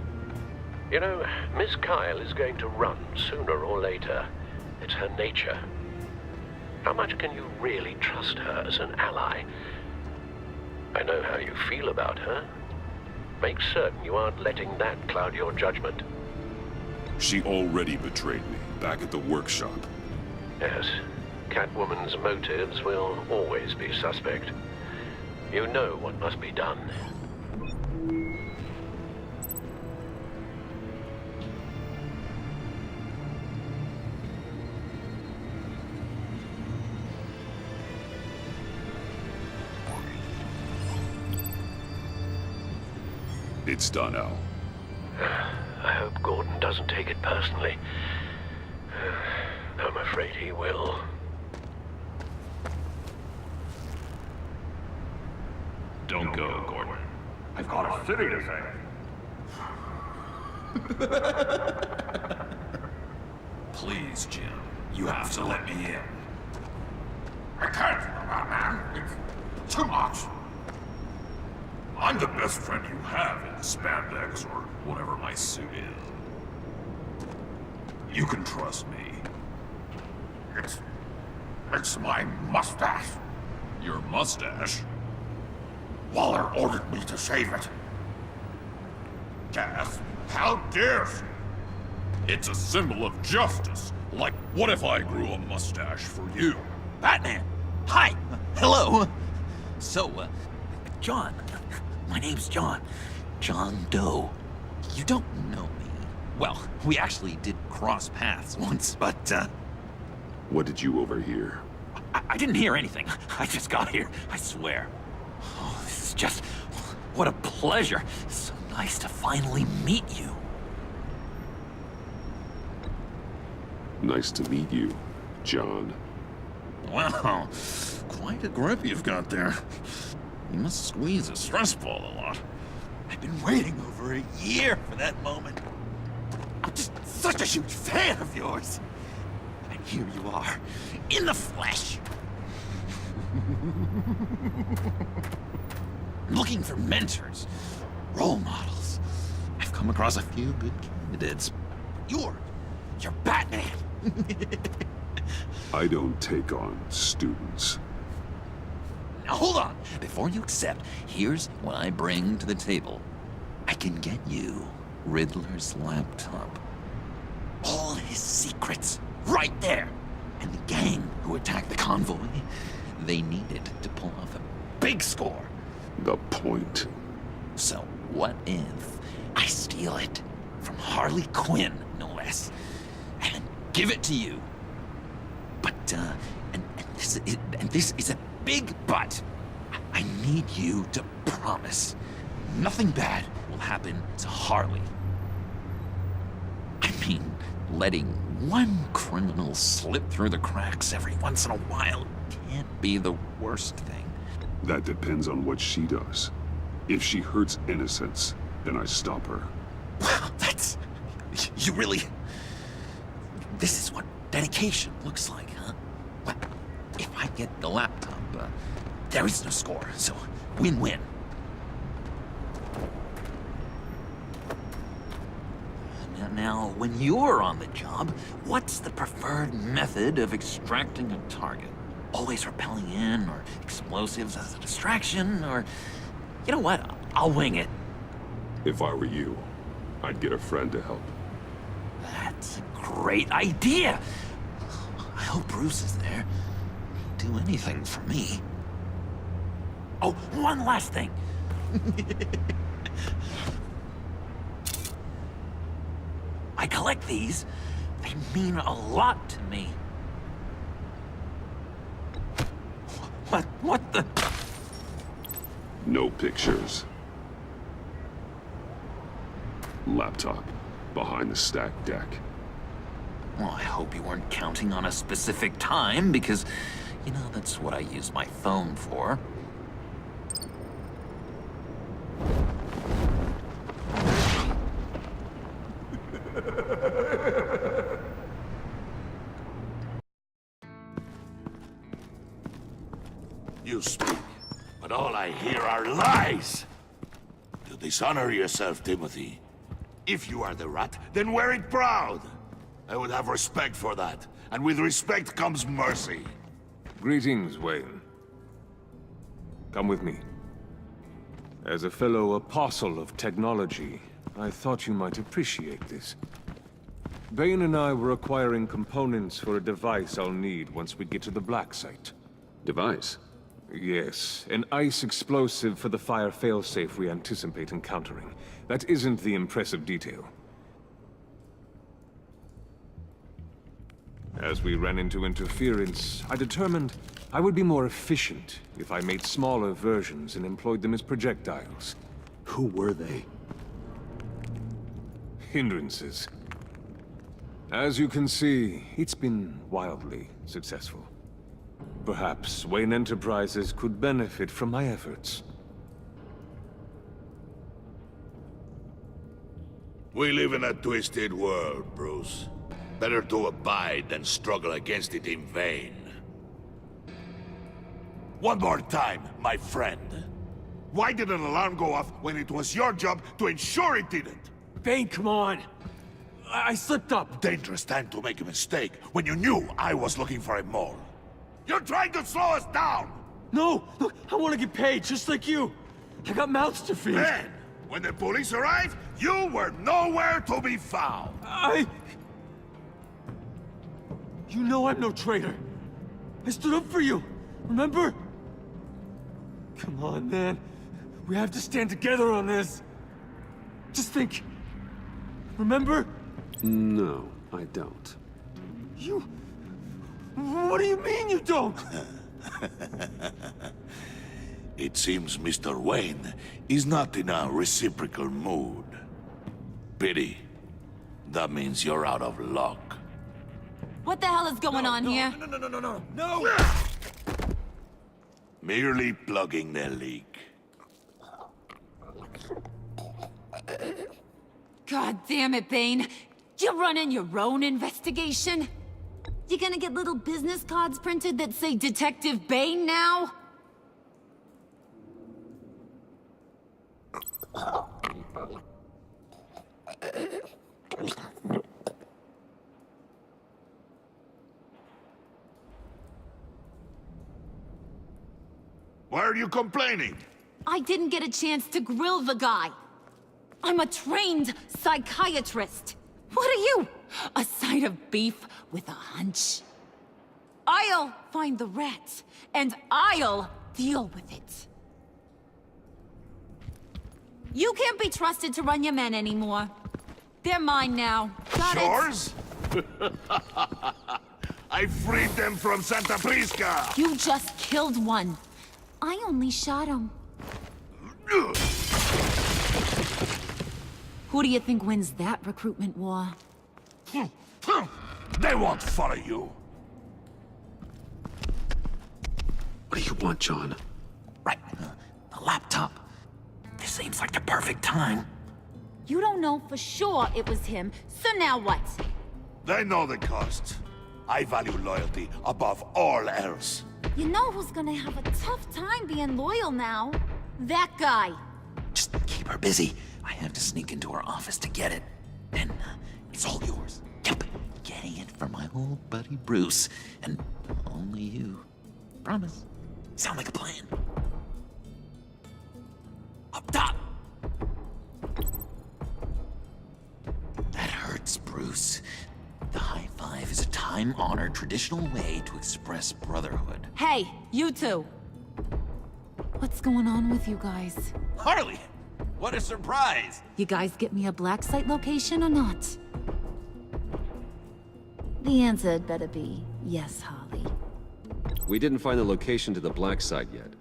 You know, Miss Kyle is going to run sooner or later. It's her nature. How much can you really trust her as an ally? I know how you feel about her. Make certain you aren't letting that cloud your judgment. She already betrayed me back at the workshop. Yes. Catwoman's motives will always be suspect. You know what must be done. It's done, Al. I hope Gordon doesn't take it personally. I'm afraid he will. Don't go, Gordon. I've got a city to save. Please, Jim. You have to let me in. I can't, man. It's too much. I'm the best friend you have in spandex or whatever my suit is. You can trust me. It's my mustache. Your mustache? Waller ordered me to shave it. Gasp, how dare she? It's a symbol of justice. Like, what if I grew a mustache for you? Batman! Hi! Hello! So, John. My name's John. John Doe. You don't know me. Well, we actually did cross paths once, but, What did you overhear? I didn't hear anything. I just got here, I swear. Oh, this is just... what a pleasure. So nice to finally meet you. Nice to meet you, John. Wow, quite a grip you've got there. You must squeeze a stress ball a lot. I've been waiting over a year for that moment. I'm just such a huge fan of yours. And here you are, in the flesh. Looking for mentors, role models. I've come across a few good candidates. You're Batman. I don't take on students. Now hold on. Before you accept, here's what I bring to the table. I can get you Riddler's laptop. All his secrets, right there. And the gang who attacked the convoy, they needed to pull off a big score. The point. So what if I steal it from Harley Quinn, no less, and then give it to you? But, and this is a big but. I need you to promise nothing bad will happen to Harley. I mean, letting one criminal slip through the cracks every once in a while can't be the worst thing. That depends on what she does. If she hurts innocents, then I stop her. Wow, that's... You really... This is what dedication looks like, huh? Well, if I get the laptop, there is no score, so win-win. Now, when you're on the job, what's the preferred method of extracting a target? Always rappelling in, or explosives as a distraction, or... You know what? I'll wing it. If I were you, I'd get a friend to help. That's a great idea! I hope Bruce is there. He'd do anything for me. Oh, one last thing. I collect these. They mean a lot to me. What the... No pictures. Laptop. Behind the stacked deck. Well, I hope you weren't counting on a specific time, because, you know, that's what I use my phone for. You speak, but all I hear are lies! You dishonor yourself, Timothy. If you are the rat, then wear it proud! I would have respect for that, and with respect comes mercy. Greetings, Wayne. Come with me. As a fellow apostle of technology, I thought you might appreciate this. Bane and I were acquiring components for a device I'll need once we get to the Black Site. Device? Yes, an ice explosive for the fire failsafe we anticipate encountering. That isn't the impressive detail. As we ran into interference, I determined I would be more efficient if I made smaller versions and employed them as projectiles. Who were they? Hindrances. As you can see, it's been wildly successful. Perhaps Wayne Enterprises could benefit from my efforts. We live in a twisted world, Bruce. Better to abide than struggle against it in vain. One more time, my friend. Why did an alarm go off when it was your job to ensure it didn't? Bane, come on! I slipped up! Dangerous time to make a mistake when you knew I was looking for a mole. You're trying to slow us down! No! Look, I want to get paid, just like you! I got mouths to feed! Then, when the police arrived, you were nowhere to be found! You know I'm no traitor! I stood up for you, remember? Come on, man. We have to stand together on this. Just think. Remember? No, I don't. You... What do you mean you don't? It seems Mr. Wayne is not in a reciprocal mood. Pity. That means you're out of luck. What the hell is going on here? No! Merely plugging the leak. God damn it, Bane. You're running your own investigation? You gonna get little business cards printed that say Detective Bane now? Why are you complaining? I didn't get a chance to grill the guy. I'm a trained psychiatrist. What are you? A side of beef with a hunch? I'll find the rat, and I'll deal with it. You can't be trusted to run your men anymore. They're mine now. Got it? Yours? I freed them from Santa Prisca! You just killed one. I only shot him. Who do you think wins that recruitment war? They won't follow you. What do you want, John? Right, the laptop. This seems like the perfect time. You don't know for sure it was him, so now what? They know the cost. I value loyalty above all else. You know who's gonna have a tough time being loyal now? That guy. Just keep her busy. I have to sneak into her office to get it. Then it's all yours. Yep, getting it from my old buddy Bruce, and only you. Promise. Sound like a plan. Up top! That hurts, Bruce. The high five is a time-honored traditional way to express brotherhood. Hey, you two. What's going on with you guys? Harley! What a surprise! You guys get me a black site location or not? The answer had better be yes, Harley. We didn't find the location to the black site yet,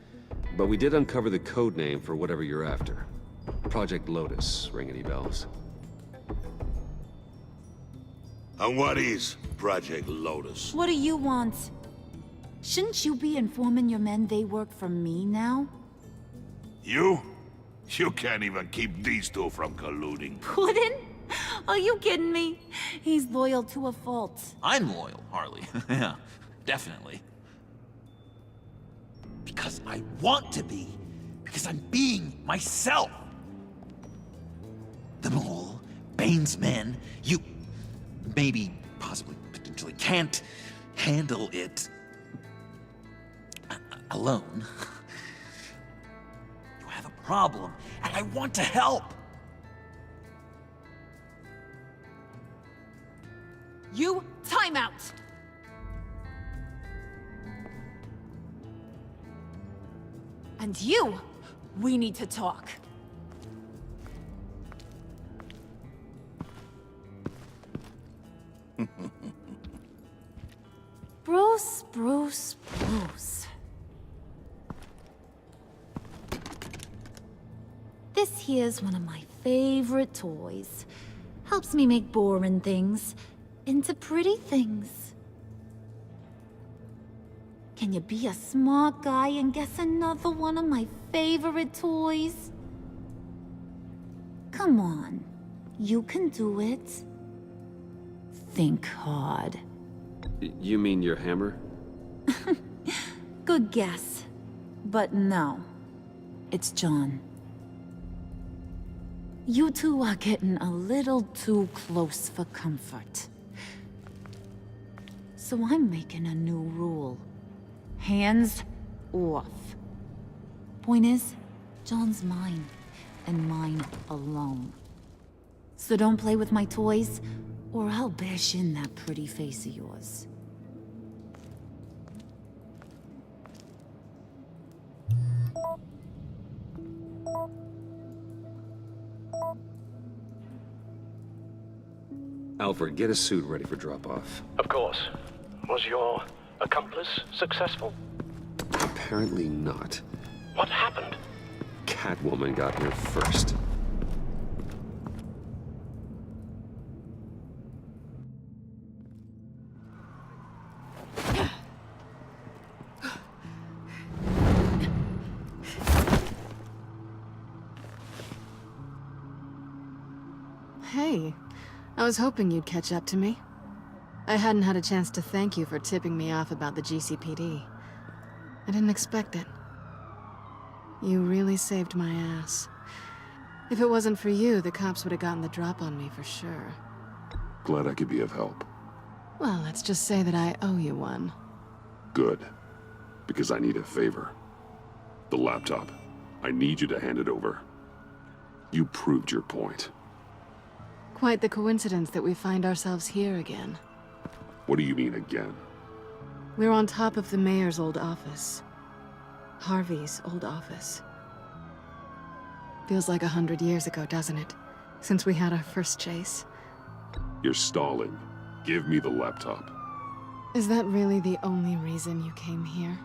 but we did uncover the code name for whatever you're after. Project Lotus. Ring any bells? And what is Project Lotus? What do you want? Shouldn't you be informing your men they work for me now? You? You can't even keep these two from colluding. Puddin'? Are you kidding me? He's loyal to a fault. I'm loyal, Harley. Yeah, definitely. Because I want to be. Because I'm being myself. The Mole, Bane's men, you maybe, possibly, potentially can't handle it alone. You have a problem, and I want to help. You, time out! And you, we need to talk. Bruce, Bruce, Bruce. This here's one of my favorite toys. Helps me make boring things into pretty things. Can you be a smart guy and guess another one of my favorite toys? Come on, you can do it. Think hard. You mean your hammer? Good guess. But no. It's John. You two are getting a little too close for comfort. So I'm making a new rule. Hands off. Point is, John's mine, and mine alone. So don't play with my toys, or I'll bash in that pretty face of yours. Alfred, get a suit ready for drop-off. Of course. Was your accomplice successful? Apparently not. What happened? Catwoman got here first. Hey, I was hoping you'd catch up to me. I hadn't had a chance to thank you for tipping me off about the GCPD. I didn't expect it. You really saved my ass. If it wasn't for you, the cops would have gotten the drop on me for sure. Glad I could be of help. Well, let's just say that I owe you one. Good. Because I need a favor. The laptop. I need you to hand it over. You proved your point. Quite the coincidence that we find ourselves here again. What do you mean again? We're on top of the mayor's old office. Harvey's old office. Feels like 100 years ago, doesn't it? Since we had our first chase. You're stalling. Give me the laptop. Is that really the only reason you came here?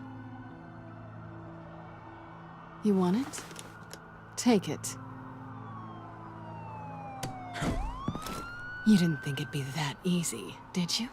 You want it? Take it. You didn't think it'd be that easy, did you?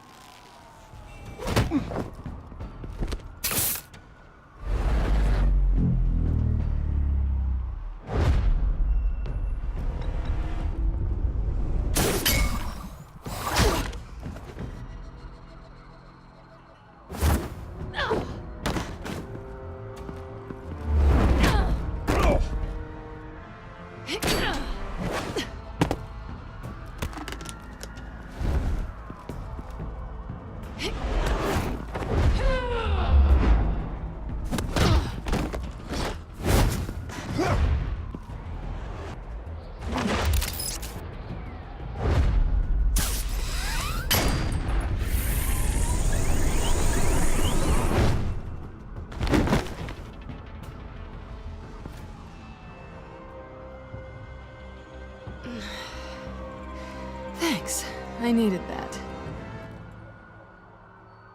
Thanks. I needed that.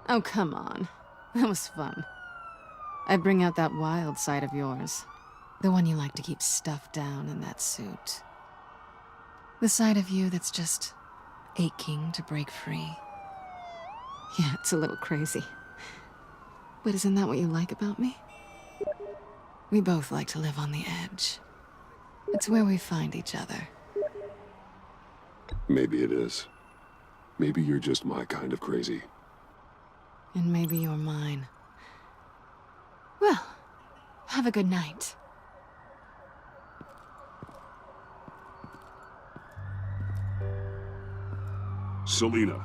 Oh, come on. That was fun. I bring out that wild side of yours. The one you like to keep stuffed down in that suit. The side of you that's just aching to break free. Yeah, it's a little crazy. But isn't that what you like about me? We both like to live on the edge. It's where we find each other. Maybe it is. Maybe you're just my kind of crazy. And maybe you're mine. Well, have a good night. Selina.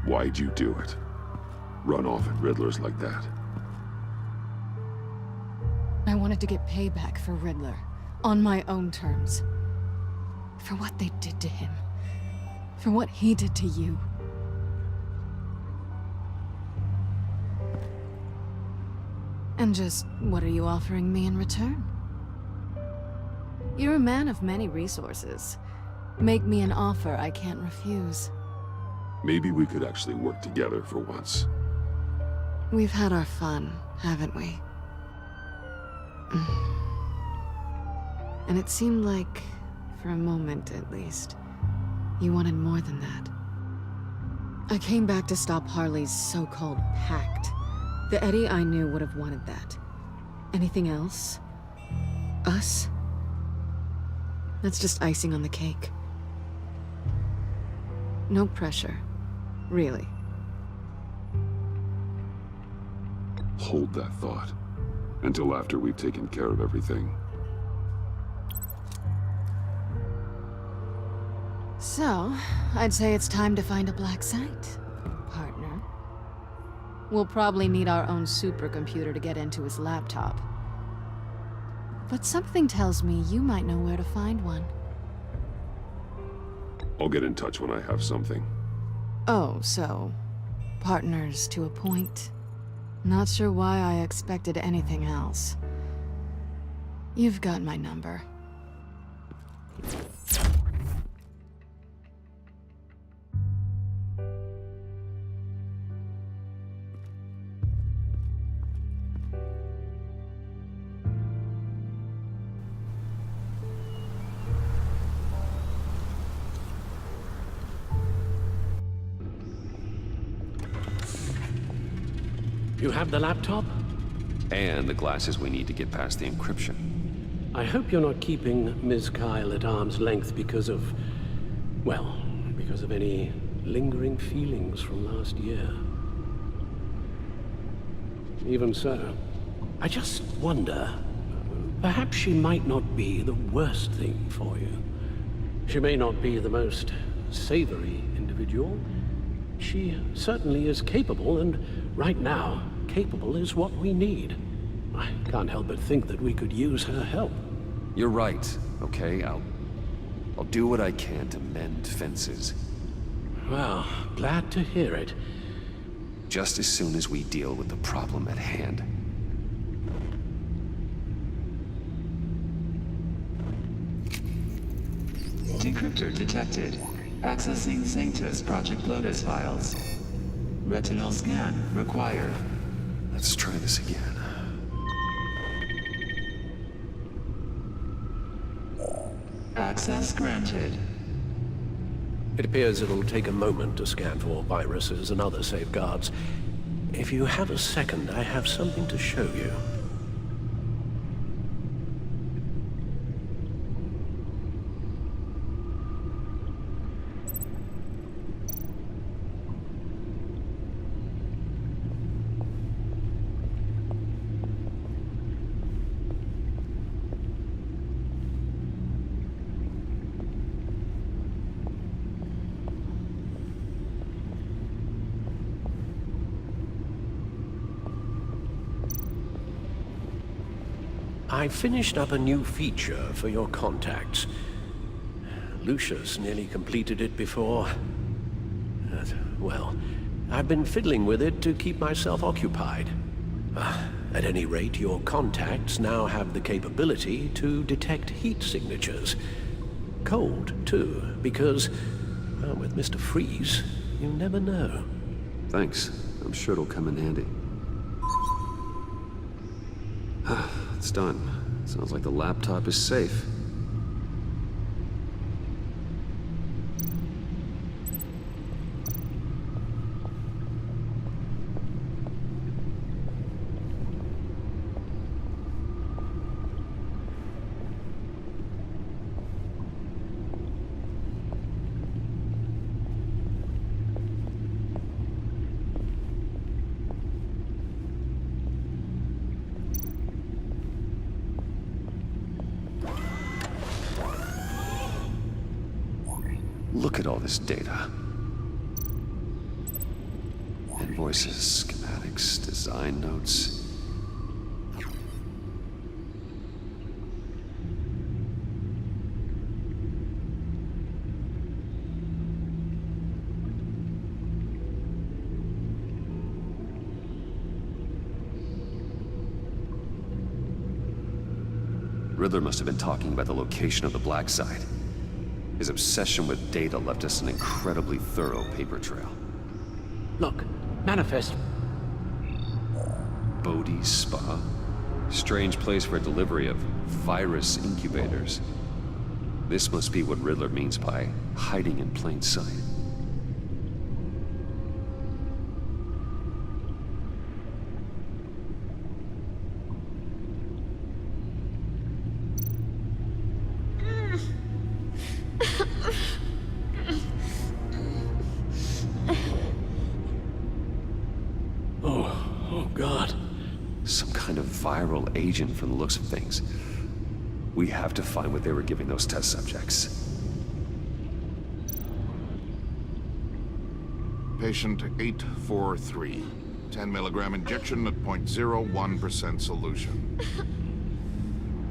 Why'd you do it? Run off at Riddlers like that? I wanted to get payback for Riddler. On my own terms. For what they did to him. For what he did to you. And just, what are you offering me in return? You're a man of many resources. Make me an offer I can't refuse. Maybe we could actually work together for once. We've had our fun, haven't we? And it seemed like, for a moment at least, you wanted more than that. I came back to stop Harley's so-called pact. The Eddie I knew would have wanted that. Anything else? Us? That's just icing on the cake. No pressure. Really. Hold that thought. Until after we've taken care of everything. So, I'd say it's time to find a black site, partner. We'll probably need our own supercomputer to get into his laptop. But something tells me you might know where to find one. I'll get in touch when I have something. Oh, so... partners to a point? Not sure why I expected anything else. You've got my number. You have the laptop? And the glasses we need to get past the encryption. I hope you're not keeping Ms. Kyle at arm's length because of... well, because of any lingering feelings from last year. Even so, I just wonder, perhaps she might not be the worst thing for you. She may not be the most savory individual. She certainly is capable, and right now, capable is what we need. I can't help but think that we could use her help. You're right, okay? I'll do what I can to mend fences. Well, glad to hear it. Just as soon as we deal with the problem at hand. Decryptor detected. Accessing Sanctus Project Lotus files. Retinal scan required. Let's try this again. Access granted. It appears it'll take a moment to scan for viruses and other safeguards. If you have a second, I have something to show you. I finished up a new feature for your contacts. Lucius nearly completed it before. Well, I've been fiddling with it to keep myself occupied. At any rate, your contacts now have the capability to detect heat signatures. Cold, too, because, well, with Mr. Freeze, you never know. Thanks. I'm sure it'll come in handy. It's done. Sounds like the laptop is safe. Look at all this data. Invoices, schematics, design notes. Riddler must have been talking about the location of the black site. His obsession with data left us an incredibly thorough paper trail. Look, manifest. Bodhi's Spa? Strange place for a delivery of virus incubators. This must be what Riddler means by hiding in plain sight. Viral agent from the looks of things. We have to find what they were giving those test subjects. Patient 843. 10 milligram injection at 0.01% solution.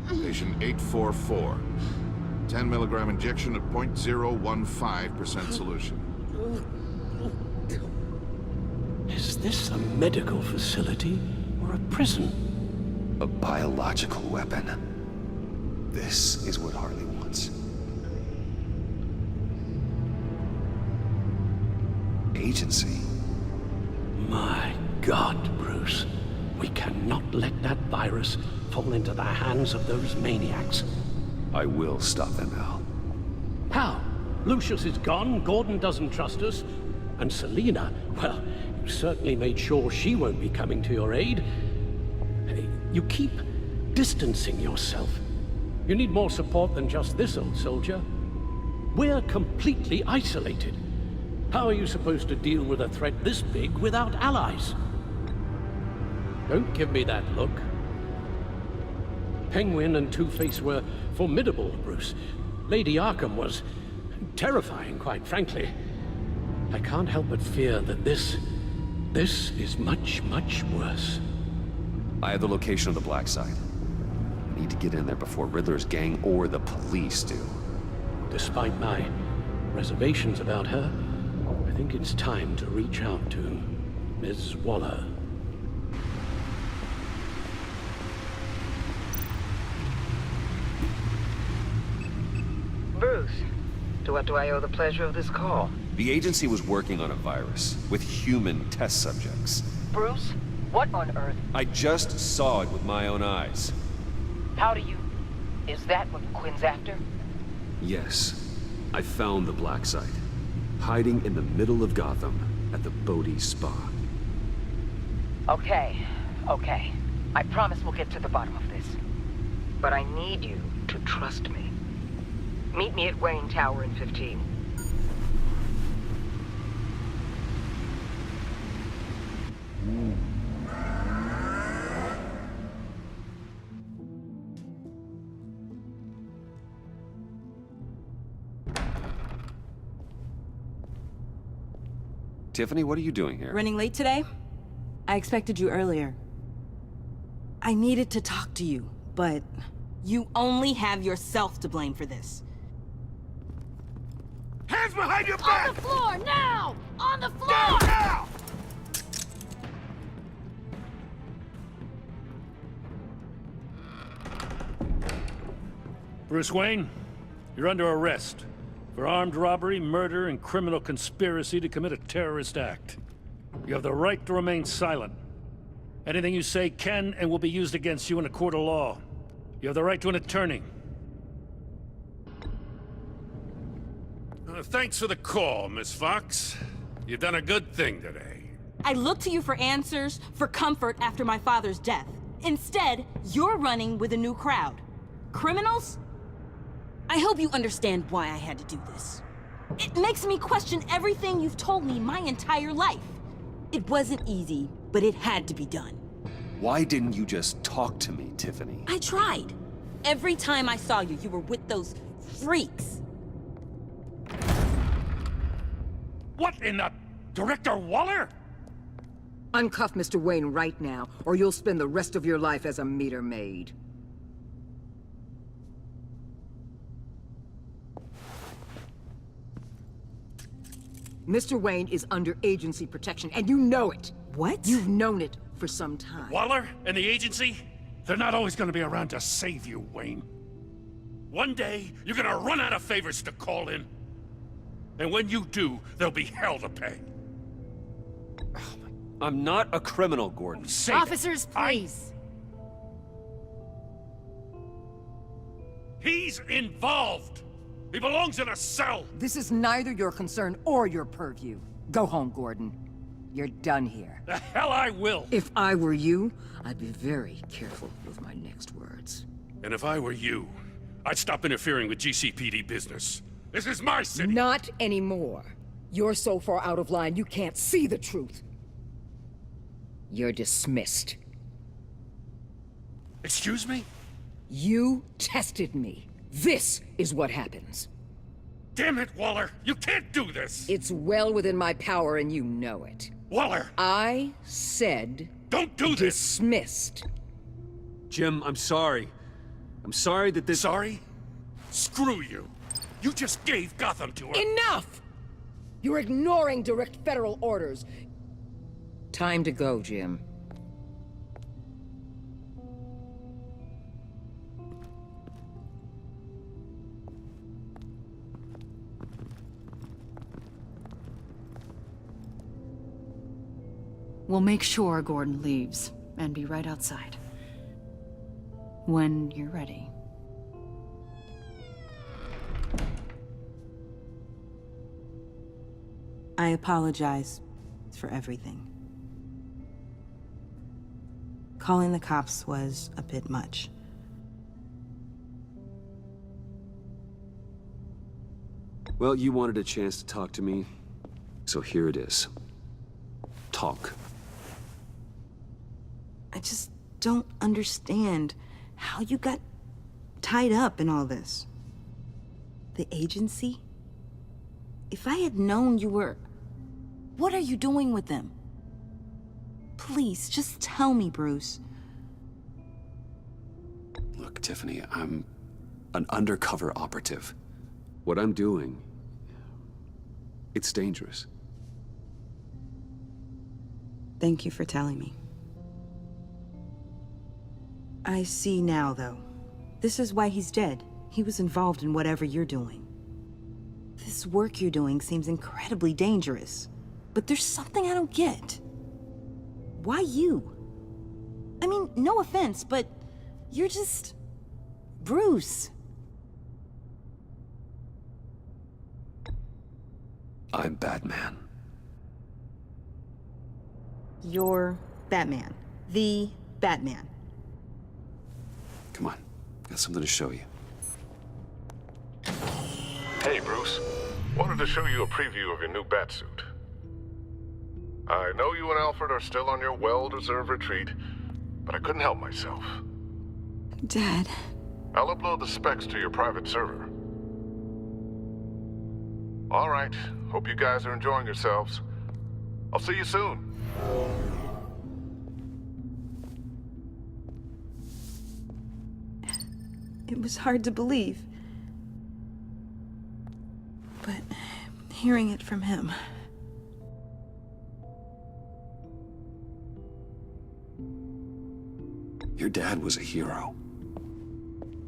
Patient 844. 10 milligram injection at 0.015% solution. Is this a medical facility or a prison? A biological weapon. This is what Harley wants. Agency. My God, Bruce. We cannot let that virus fall into the hands of those maniacs. I will stop them, Al. How? Lucius is gone, Gordon doesn't trust us, and Selina, well, you certainly made sure she won't be coming to your aid. You keep distancing yourself. You need more support than just this old soldier. We're completely isolated. How are you supposed to deal with a threat this big without allies? Don't give me that look. Penguin and Two-Face were formidable, Bruce. Lady Arkham was terrifying, quite frankly. I can't help but fear that this is much, much worse. I have the location of the Black Site. I need to get in there before Riddler's gang or the police do. Despite my reservations about her, I think it's time to reach out to Ms. Waller. Bruce, to what do I owe the pleasure of this call? The agency was working on a virus with human test subjects. Bruce, what on earth? I just saw it with my own eyes. How do you... Is that what Quinn's after? Yes, I found the Black Site, hiding in the middle of Gotham at the Bodhi Spa. Okay. I promise we'll get to the bottom of this. But I need you to trust me. Meet me at Wayne Tower in 15. Tiffany, what are you doing here? Running late today? I expected you earlier. I needed to talk to you, but you only have yourself to blame for this. Hands behind your back! On the floor, now! On the floor! Down now! Bruce Wayne, you're under arrest for armed robbery, murder, and criminal conspiracy to commit a terrorist act. You have the right to remain silent. Anything you say can and will be used against you in a court of law. You have the right to an attorney. Thanks for the call, Miss Fox. You've done a good thing today. I looked to you for answers, for comfort after my father's death. Instead, you're running with a new crowd. Criminals? I hope you understand why I had to do this. It makes me question everything you've told me my entire life. It wasn't easy, but it had to be done. Why didn't you just talk to me, Tiffany? I tried. Every time I saw you, you were with those freaks. What in the... Director Waller? Uncuff Mr. Wayne right now, or you'll spend the rest of your life as a meter maid. Mr. Wayne is under agency protection, and you know it. What? You've known it for some time. Waller and the agency? They're not always gonna be around to save you, Wayne. One day, you're gonna run out of favors to call in. And when you do, there'll be hell to pay. I'm not a criminal, Gordon. Officers, please. He's involved. He belongs in a cell! This is neither your concern or your purview. Go home, Gordon. You're done here. The hell I will! If I were you, I'd be very careful with my next words. And if I were you, I'd stop interfering with GCPD business. This is my city! Not anymore. You're so far out of line, you can't see the truth. You're dismissed. Excuse me? You tested me. This is what happens. Damn it, Waller! You can't do this! It's well within my power and you know it. Waller! I said... Don't do this! Dismissed. Jim, I'm sorry. I'm sorry that this... Sorry? Screw you! You just gave Gotham to her! Enough! You're ignoring direct federal orders. Time to go, Jim. We'll make sure Gordon leaves, and be right outside. When you're ready. I apologize for everything. Calling the cops was a bit much. Well, you wanted a chance to talk to me, so here it is. Talk. I just don't understand how you got tied up in all this. The agency? If I had known you were... What are you doing with them? Please, just tell me, Bruce. Look, Tiffany, I'm an undercover operative. What I'm doing, it's dangerous. Thank you for telling me. I see now, though. This is why he's dead. He was involved in whatever you're doing. This work you're doing seems incredibly dangerous. But there's something I don't get. Why you? I mean, no offense, but you're just... Bruce. I'm Batman. You're Batman. The Batman. Come on, got something to show you. Hey, Bruce. Wanted to show you a preview of your new batsuit. I know you and Alfred are still on your well-deserved retreat, but I couldn't help myself. Dad. I'll upload the specs to your private server. All right. Hope you guys are enjoying yourselves. I'll see you soon. It was hard to believe. But hearing it from him... Your dad was a hero.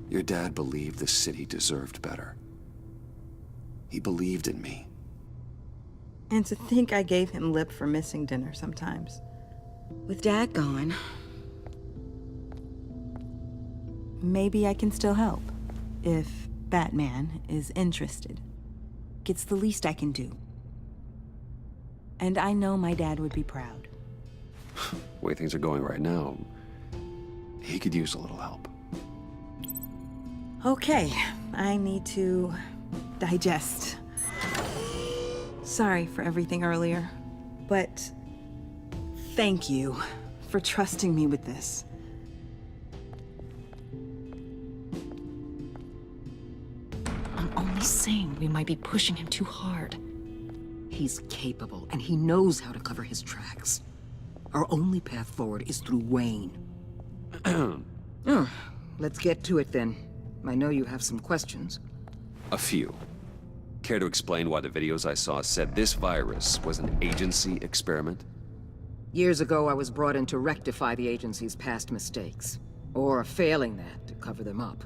Your dad believed the city deserved better. He believed in me. And to think I gave him lip for missing dinner sometimes. With Dad gone... Maybe I can still help. If Batman is interested. It's the least I can do. And I know my dad would be proud. The way things are going right now, he could use a little help. Okay, I need to digest. Sorry for everything earlier, but thank you for trusting me with this. I'm only saying we might be pushing him too hard. He's capable, and he knows how to cover his tracks. Our only path forward is through Wayne. Let's get to it then. I know you have some questions. A few. Care to explain why the videos I saw said this virus was an agency experiment? Years ago, I was brought in to rectify the agency's past mistakes. Or, failing that, to cover them up.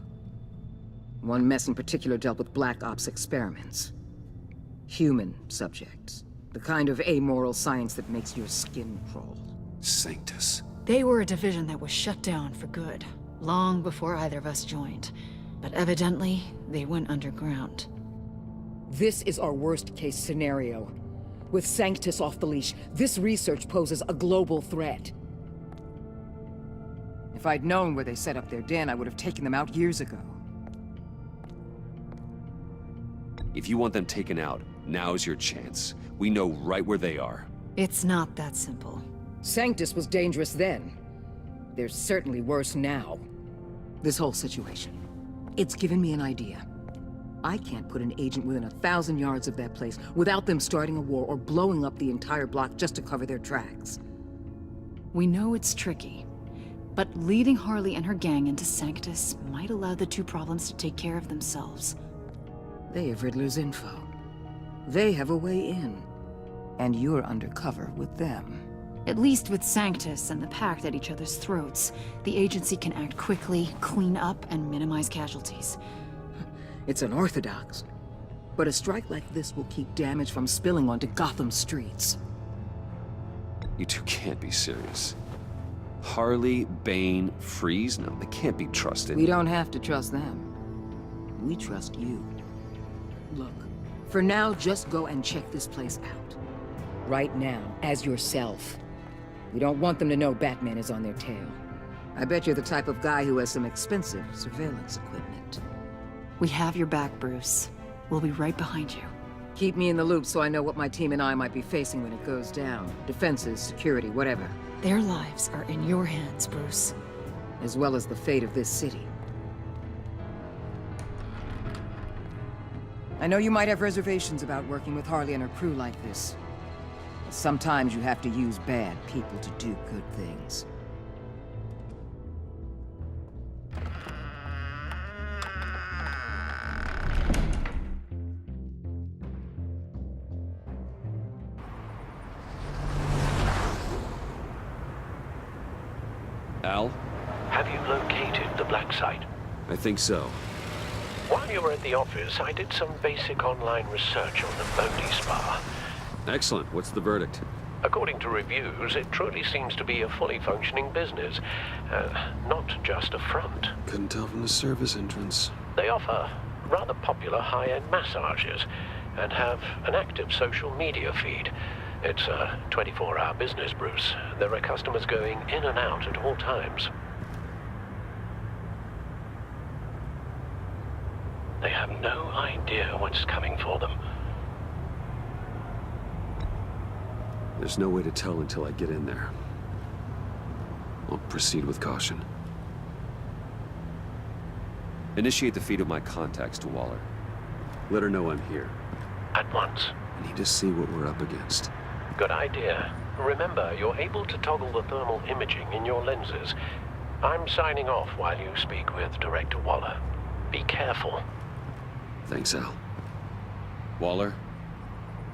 One mess in particular dealt with Black Ops experiments. Human subjects. The kind of amoral science that makes your skin crawl. Sanctus. They were a division that was shut down for good, long before either of us joined. But evidently, they went underground. This is our worst-case scenario. With Sanctus off the leash, this research poses a global threat. If I'd known where they set up their den, I would have taken them out years ago. If you want them taken out, now's your chance. We know right where they are. It's not that simple. Sanctus was dangerous then. They're certainly worse now. This whole situation, it's given me an idea. I can't put an agent within 1,000 yards of that place without them starting a war or blowing up the entire block just to cover their tracks. We know it's tricky, but leading Harley and her gang into Sanctus might allow the two problems to take care of themselves. They have Riddler's info. They have a way in. And you're undercover with them. At least with Sanctus and the Pact at each other's throats, the agency can act quickly, clean up, and minimize casualties. It's unorthodox, but a strike like this will keep damage from spilling onto Gotham streets. You two can't be serious. Harley, Bane, Freeze? No, they can't be trusted. We don't have to trust them. We trust you. Look, for now, just go and check this place out. Right now, as yourself. We don't want them to know Batman is on their tail. I bet you're the type of guy who has some expensive surveillance equipment. We have your back, Bruce. We'll be right behind you. Keep me in the loop so I know what my team and I might be facing when it goes down. Defenses, security, whatever. Their lives are in your hands, Bruce. As well as the fate of this city. I know you might have reservations about working with Harley and her crew like this. But sometimes you have to use bad people to do good things. Al? Have you located the black site? I think so. While you were at the office, I did some basic online research on the Bodhi Spa. Excellent. What's the verdict? According to reviews, it truly seems to be a fully functioning business, not just a front. Couldn't tell from the service entrance. They offer rather popular high-end massages and have an active social media feed. It's a 24-hour business, Bruce. There are customers going in and out at all times. They have no idea what's coming for them. There's no way to tell until I get in there. I'll proceed with caution. Initiate the feed of my contacts to Waller. Let her know I'm here. At once. I need to see what we're up against. Good idea. Remember, you're able to toggle the thermal imaging in your lenses. I'm signing off while you speak with Director Waller. Be careful. Thanks, Al. Waller?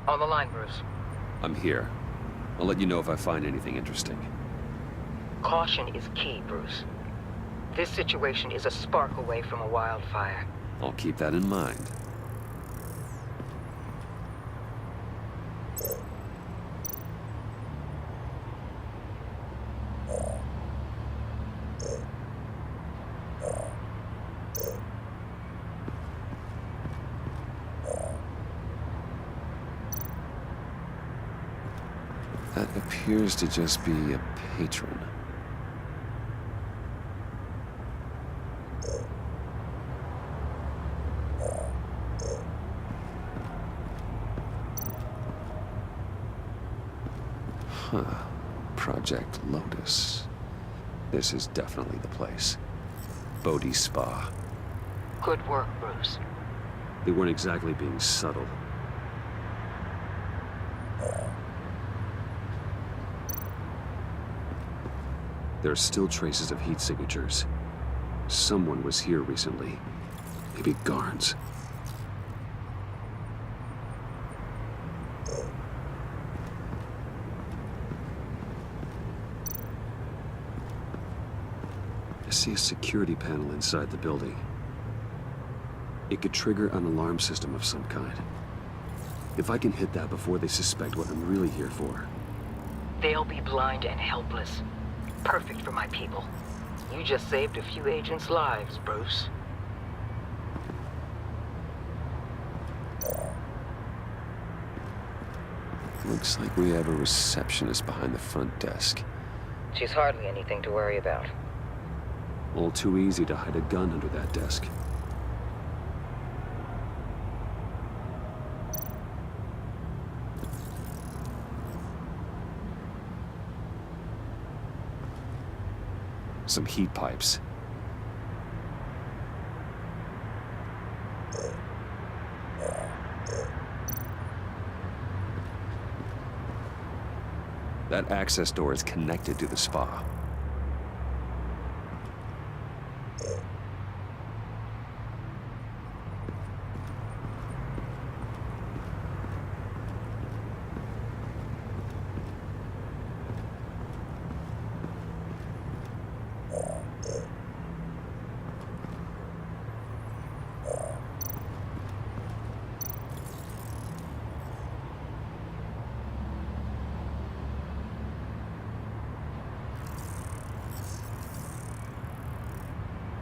On the line, Bruce. I'm here. I'll let you know if I find anything interesting. Caution is key, Bruce. This situation is a spark away from a wildfire. I'll keep that in mind. That appears to just be a patron. Huh. Project Lotus. This is definitely the place. Bodhi Spa. Good work, Bruce. They weren't exactly being subtle. There are still traces of heat signatures. Someone was here recently. Maybe Garns. I see a security panel inside the building. It could trigger an alarm system of some kind. If I can hit that before they suspect what I'm really here for. They'll be blind and helpless. Perfect for my people. You just saved a few agents' lives, Bruce. Looks like we have a receptionist behind the front desk. She's hardly anything to worry about. All too easy to hide a gun under that desk. Some heat pipes. That access door is connected to the spa.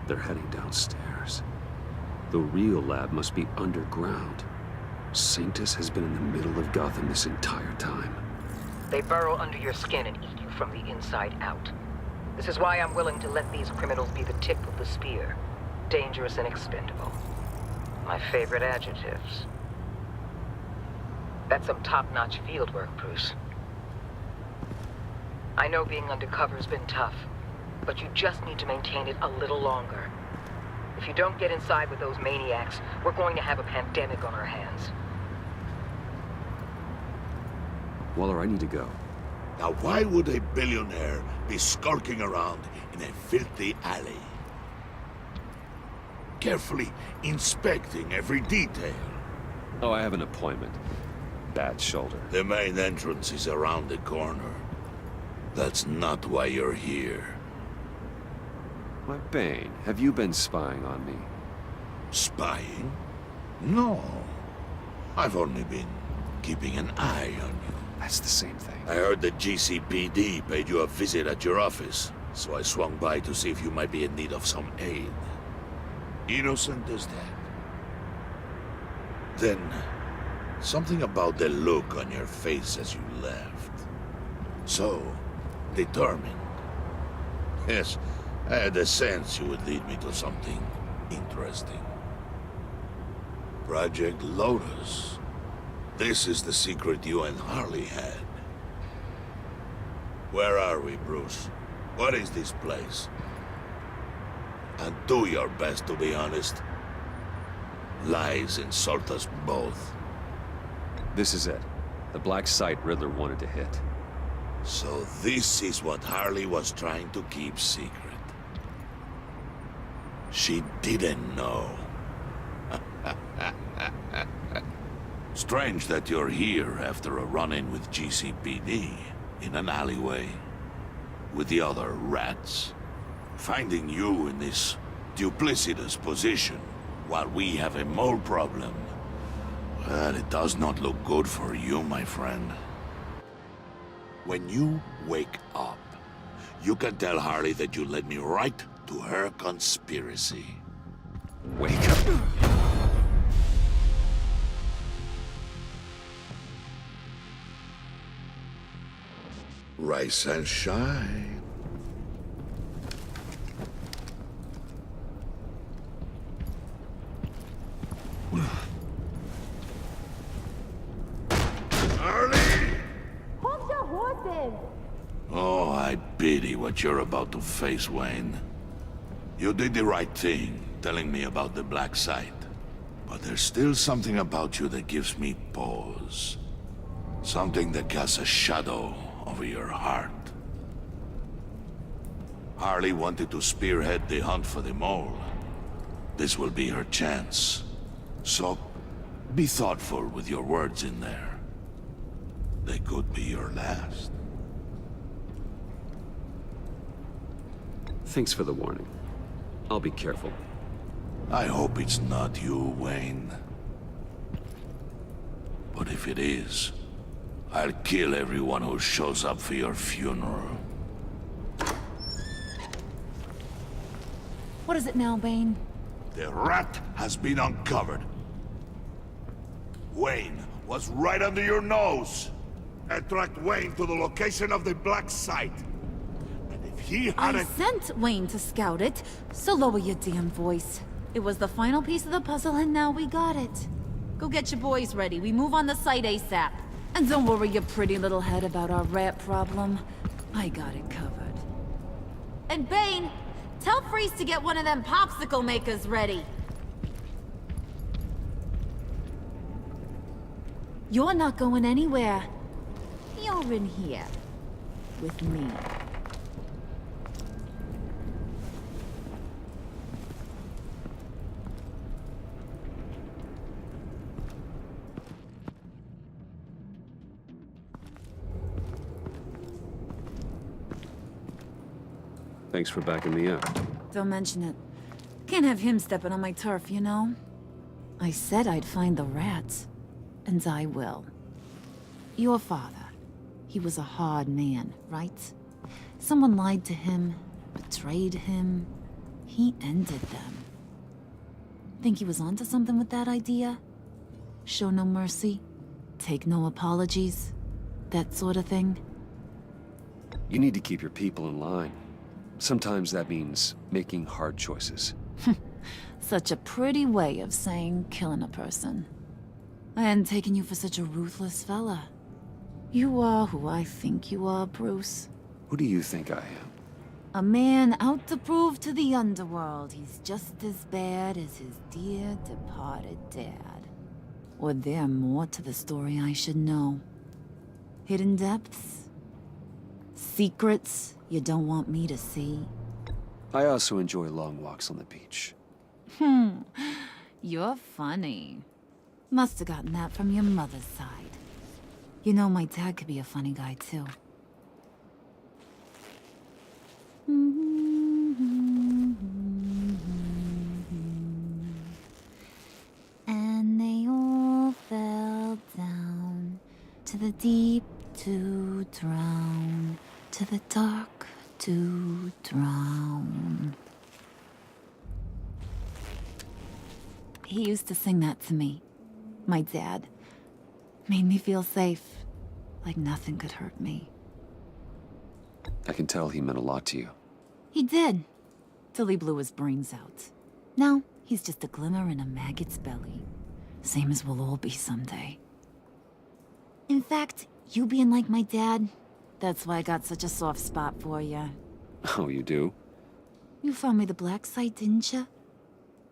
They're heading downstairs. The real lab must be underground. Sanctus has been in the middle of Gotham this entire time. They burrow under your skin and eat you from the inside out. This is why I'm willing to let these criminals be the tip of the spear. Dangerous and expendable. My favorite adjectives. That's some top-notch field work, Bruce. I know being undercover's been tough, but you just need to maintain it a little longer. If you don't get inside with those maniacs, we're going to have a pandemic on our hands. Waller, I need to go. Now why would a billionaire be skulking around in a filthy alley? Carefully inspecting every detail. Oh, I have an appointment. Bad shoulder. The main entrance is around the corner. That's not why you're here. Why, Bane, have you been spying on me? Spying? No. I've only been keeping an eye on you. That's the same thing. I heard the GCPD paid you a visit at your office, so I swung by to see if you might be in need of some aid. Innocent as that. Then, something about the look on your face as you left. So, determined. Yes, I had a sense you would lead me to something interesting. Project Lotus. This is the secret you and Harley had. Where are we, Bruce? What is this place? And do your best to be honest. Lies insult us both. This is it. The black site Riddler wanted to hit. So this is what Harley was trying to keep secret. She didn't know. Strange that you're here after a run-in with GCPD in an alleyway with the other rats. Finding you in this duplicitous position while we have a mole problem. Well, it does not look good for you, my friend. When you wake up, you can tell Harley that you led me right to her conspiracy. Wake up. Rise and shine. Harley! Hold your horses! Oh, I pity what you're about to face, Wayne. You did the right thing, telling me about the black site. But there's still something about you that gives me pause. Something that casts a shadow over your heart. Harley wanted to spearhead the hunt for the mole. This will be her chance. So, be thoughtful with your words in there. They could be your last. Thanks for the warning. I'll be careful. I hope it's not you, Wayne. But if it is, I'll kill everyone who shows up for your funeral. What is it now, Bane? The rat has been uncovered. Wayne was right under your nose. I tracked Wayne to the location of the black site. And if he had I sent Wayne to scout it, so lower your damn voice. It was the final piece of the puzzle, and now we got it. Go get your boys ready. We move on the site ASAP. And don't worry your pretty little head about our rat problem. I got it covered. And Bane, tell Freeze to get one of them popsicle makers ready. You're not going anywhere. You're in here. With me. Thanks for backing me up. Don't mention it. Can't have him stepping on my turf, you know? I said I'd find the rats. And I will. Your father. He was a hard man, right? Someone lied to him, betrayed him. He ended them. Think he was onto something with that idea? Show no mercy? Take no apologies? That sort of thing? You need to keep your people in line. Sometimes that means making hard choices. Such a pretty way of saying killing a person. I hadn't taken you for such a ruthless fella. You are who I think you are, Bruce. Who do you think I am? A man out to prove to the underworld he's just as bad as his dear departed dad. Or there more to the story I should know. Hidden depths? Secrets you don't want me to see? I also enjoy long walks on the beach. You're funny. Must have gotten that from your mother's side. You know, my dad could be a funny guy, too. And they all fell down to the deep to drown, to the dark to drown. He used to sing that to me. My dad. Made me feel safe. Like nothing could hurt me. I can tell he meant a lot to you. He did. Till he blew his brains out. Now, he's just a glimmer in a maggot's belly. Same as we'll all be someday. In fact, you being like my dad, that's why I got such a soft spot for you. Oh, you do? You found me the black site, didn't you?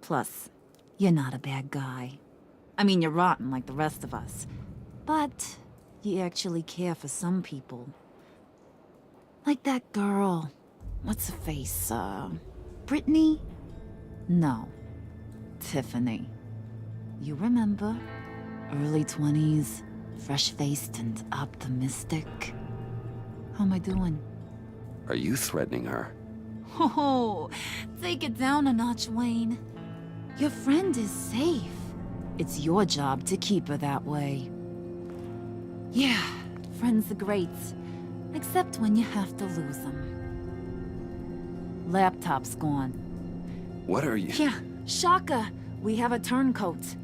Plus, you're not a bad guy. I mean, you're rotten like the rest of us. But you actually care for some people. Like that girl. What's her face? Brittany? No. Tiffany. You remember? Early 20s, fresh-faced and optimistic. How am I doing? Are you threatening her? Oh, take it down a notch, Wayne. Your friend is safe. It's your job to keep her that way. Yeah, friends are great. Except when you have to lose them. Laptop's gone. What are you? Yeah, shocker. We have a turncoat.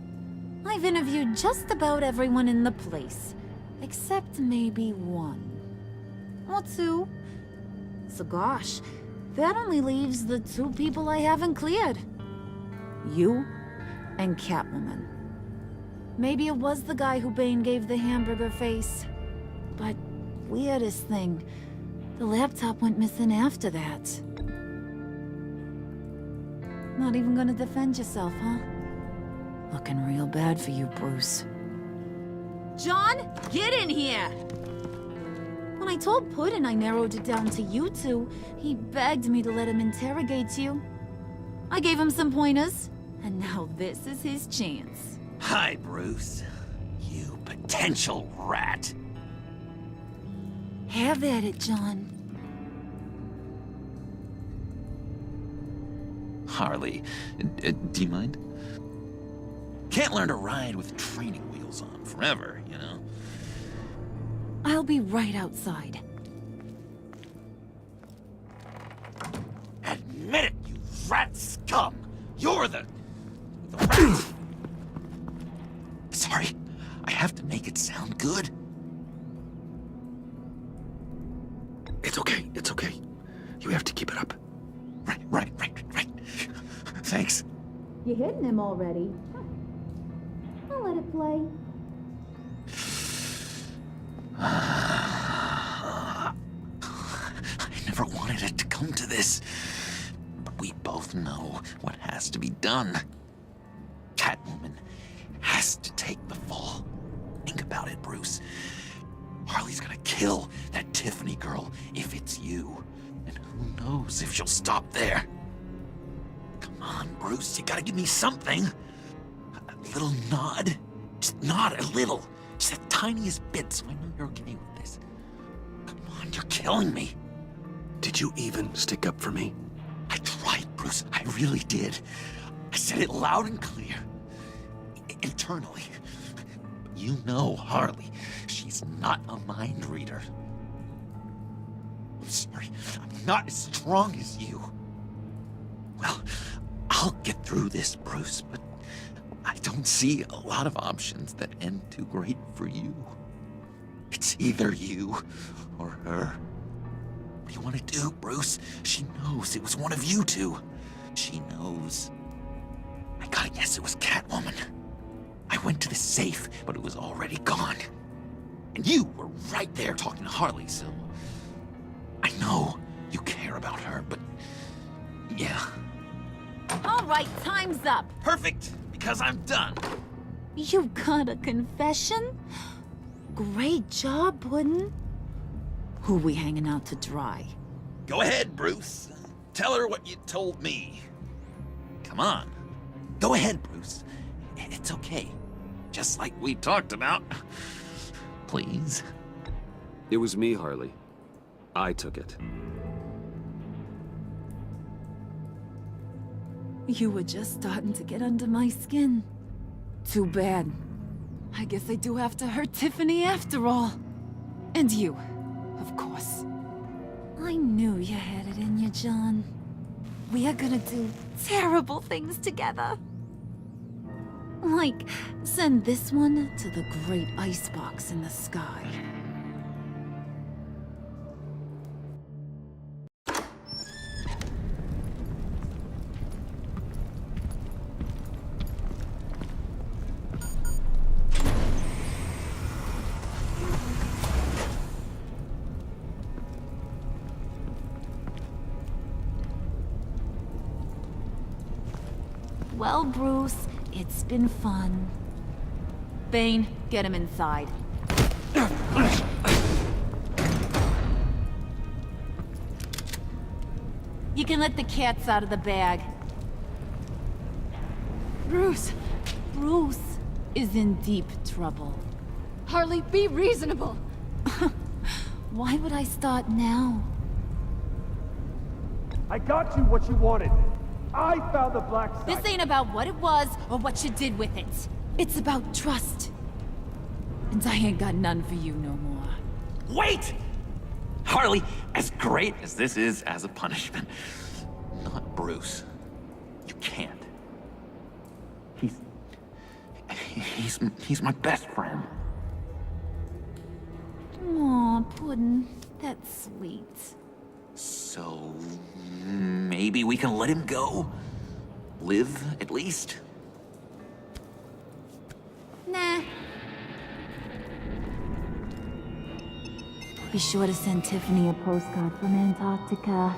I've interviewed just about everyone in the place. Except maybe one. Or two. So gosh, that only leaves the two people I haven't cleared. You and Catwoman. Maybe it was the guy who Bane gave the hamburger face. But weirdest thing, the laptop went missing after that. Not even gonna defend yourself, huh? Looking real bad for you, Bruce. John, get in here! When I told Puddin' I narrowed it down to you two, he begged me to let him interrogate you. I gave him some pointers, and now this is his chance. Hi, Bruce. You potential rat. Have at it, John. Harley, do you mind? Can't learn to ride with training wheels on forever, you know? I'll be right outside. Admit it, you rat scum! You're the rat! Sorry, I have to make it sound good. It's okay, it's okay. You have to keep it up. Right. Thanks. You're hitting him already. I'll let it play. I never wanted it to come to this. But we both know what has to be done. Catwoman has to take the fall. Think about it, Bruce. Harley's gonna kill that Tiffany girl if it's you. And who knows if she'll stop there. Come on, Bruce, you gotta give me something. A little nod. Just nod a little. Just the tiniest bit so I know you're okay with this. Come on, you're killing me. Did you even stick up for me? I tried, Bruce. I really did. I said it loud and clear. Internally. But you know Harley. She's not a mind reader. I'm sorry. I'm not as strong as you. Well, I'll get through this, Bruce, but I don't see a lot of options that end too great for you. It's either you or her. What do you want to do, Bruce? She knows it was one of you two. She knows. I gotta guess it was Catwoman. I went to the safe, but it was already gone. And you were right there talking to Harley, so... I know you care about her, but... yeah. All right, time's up. Perfect, because I'm done. You got a confession? Great job, Puddin'. Who we hanging out to dry? Go ahead, Bruce. Tell her what you told me. Come on. Go ahead, Bruce. It's okay. Just like we talked about. Please. It was me, Harley. I took it. You were just starting to get under my skin. Too bad. I guess I do have to hurt Tiffany after all. And you, of course. I knew you had it in you, John. We are gonna do terrible things together. Like, send this one to the great icebox in the sky. Well, Bruce, it's been fun. Bane, get him inside. You can let the cats out of the bag. Bruce! Bruce is in deep trouble. Harley, be reasonable! Why would I start now? I got you what you wanted. I found the black site. This ain't about what it was or what you did with it. It's about trust. And I ain't got none for you no more. Wait! Harley, as great as this is as a punishment, not Bruce. You can't. He's my best friend. Aw, Puddin', that's sweet. So, maybe we can let him go? Live, at least? Nah. Be sure to send Tiffany a postcard from Antarctica.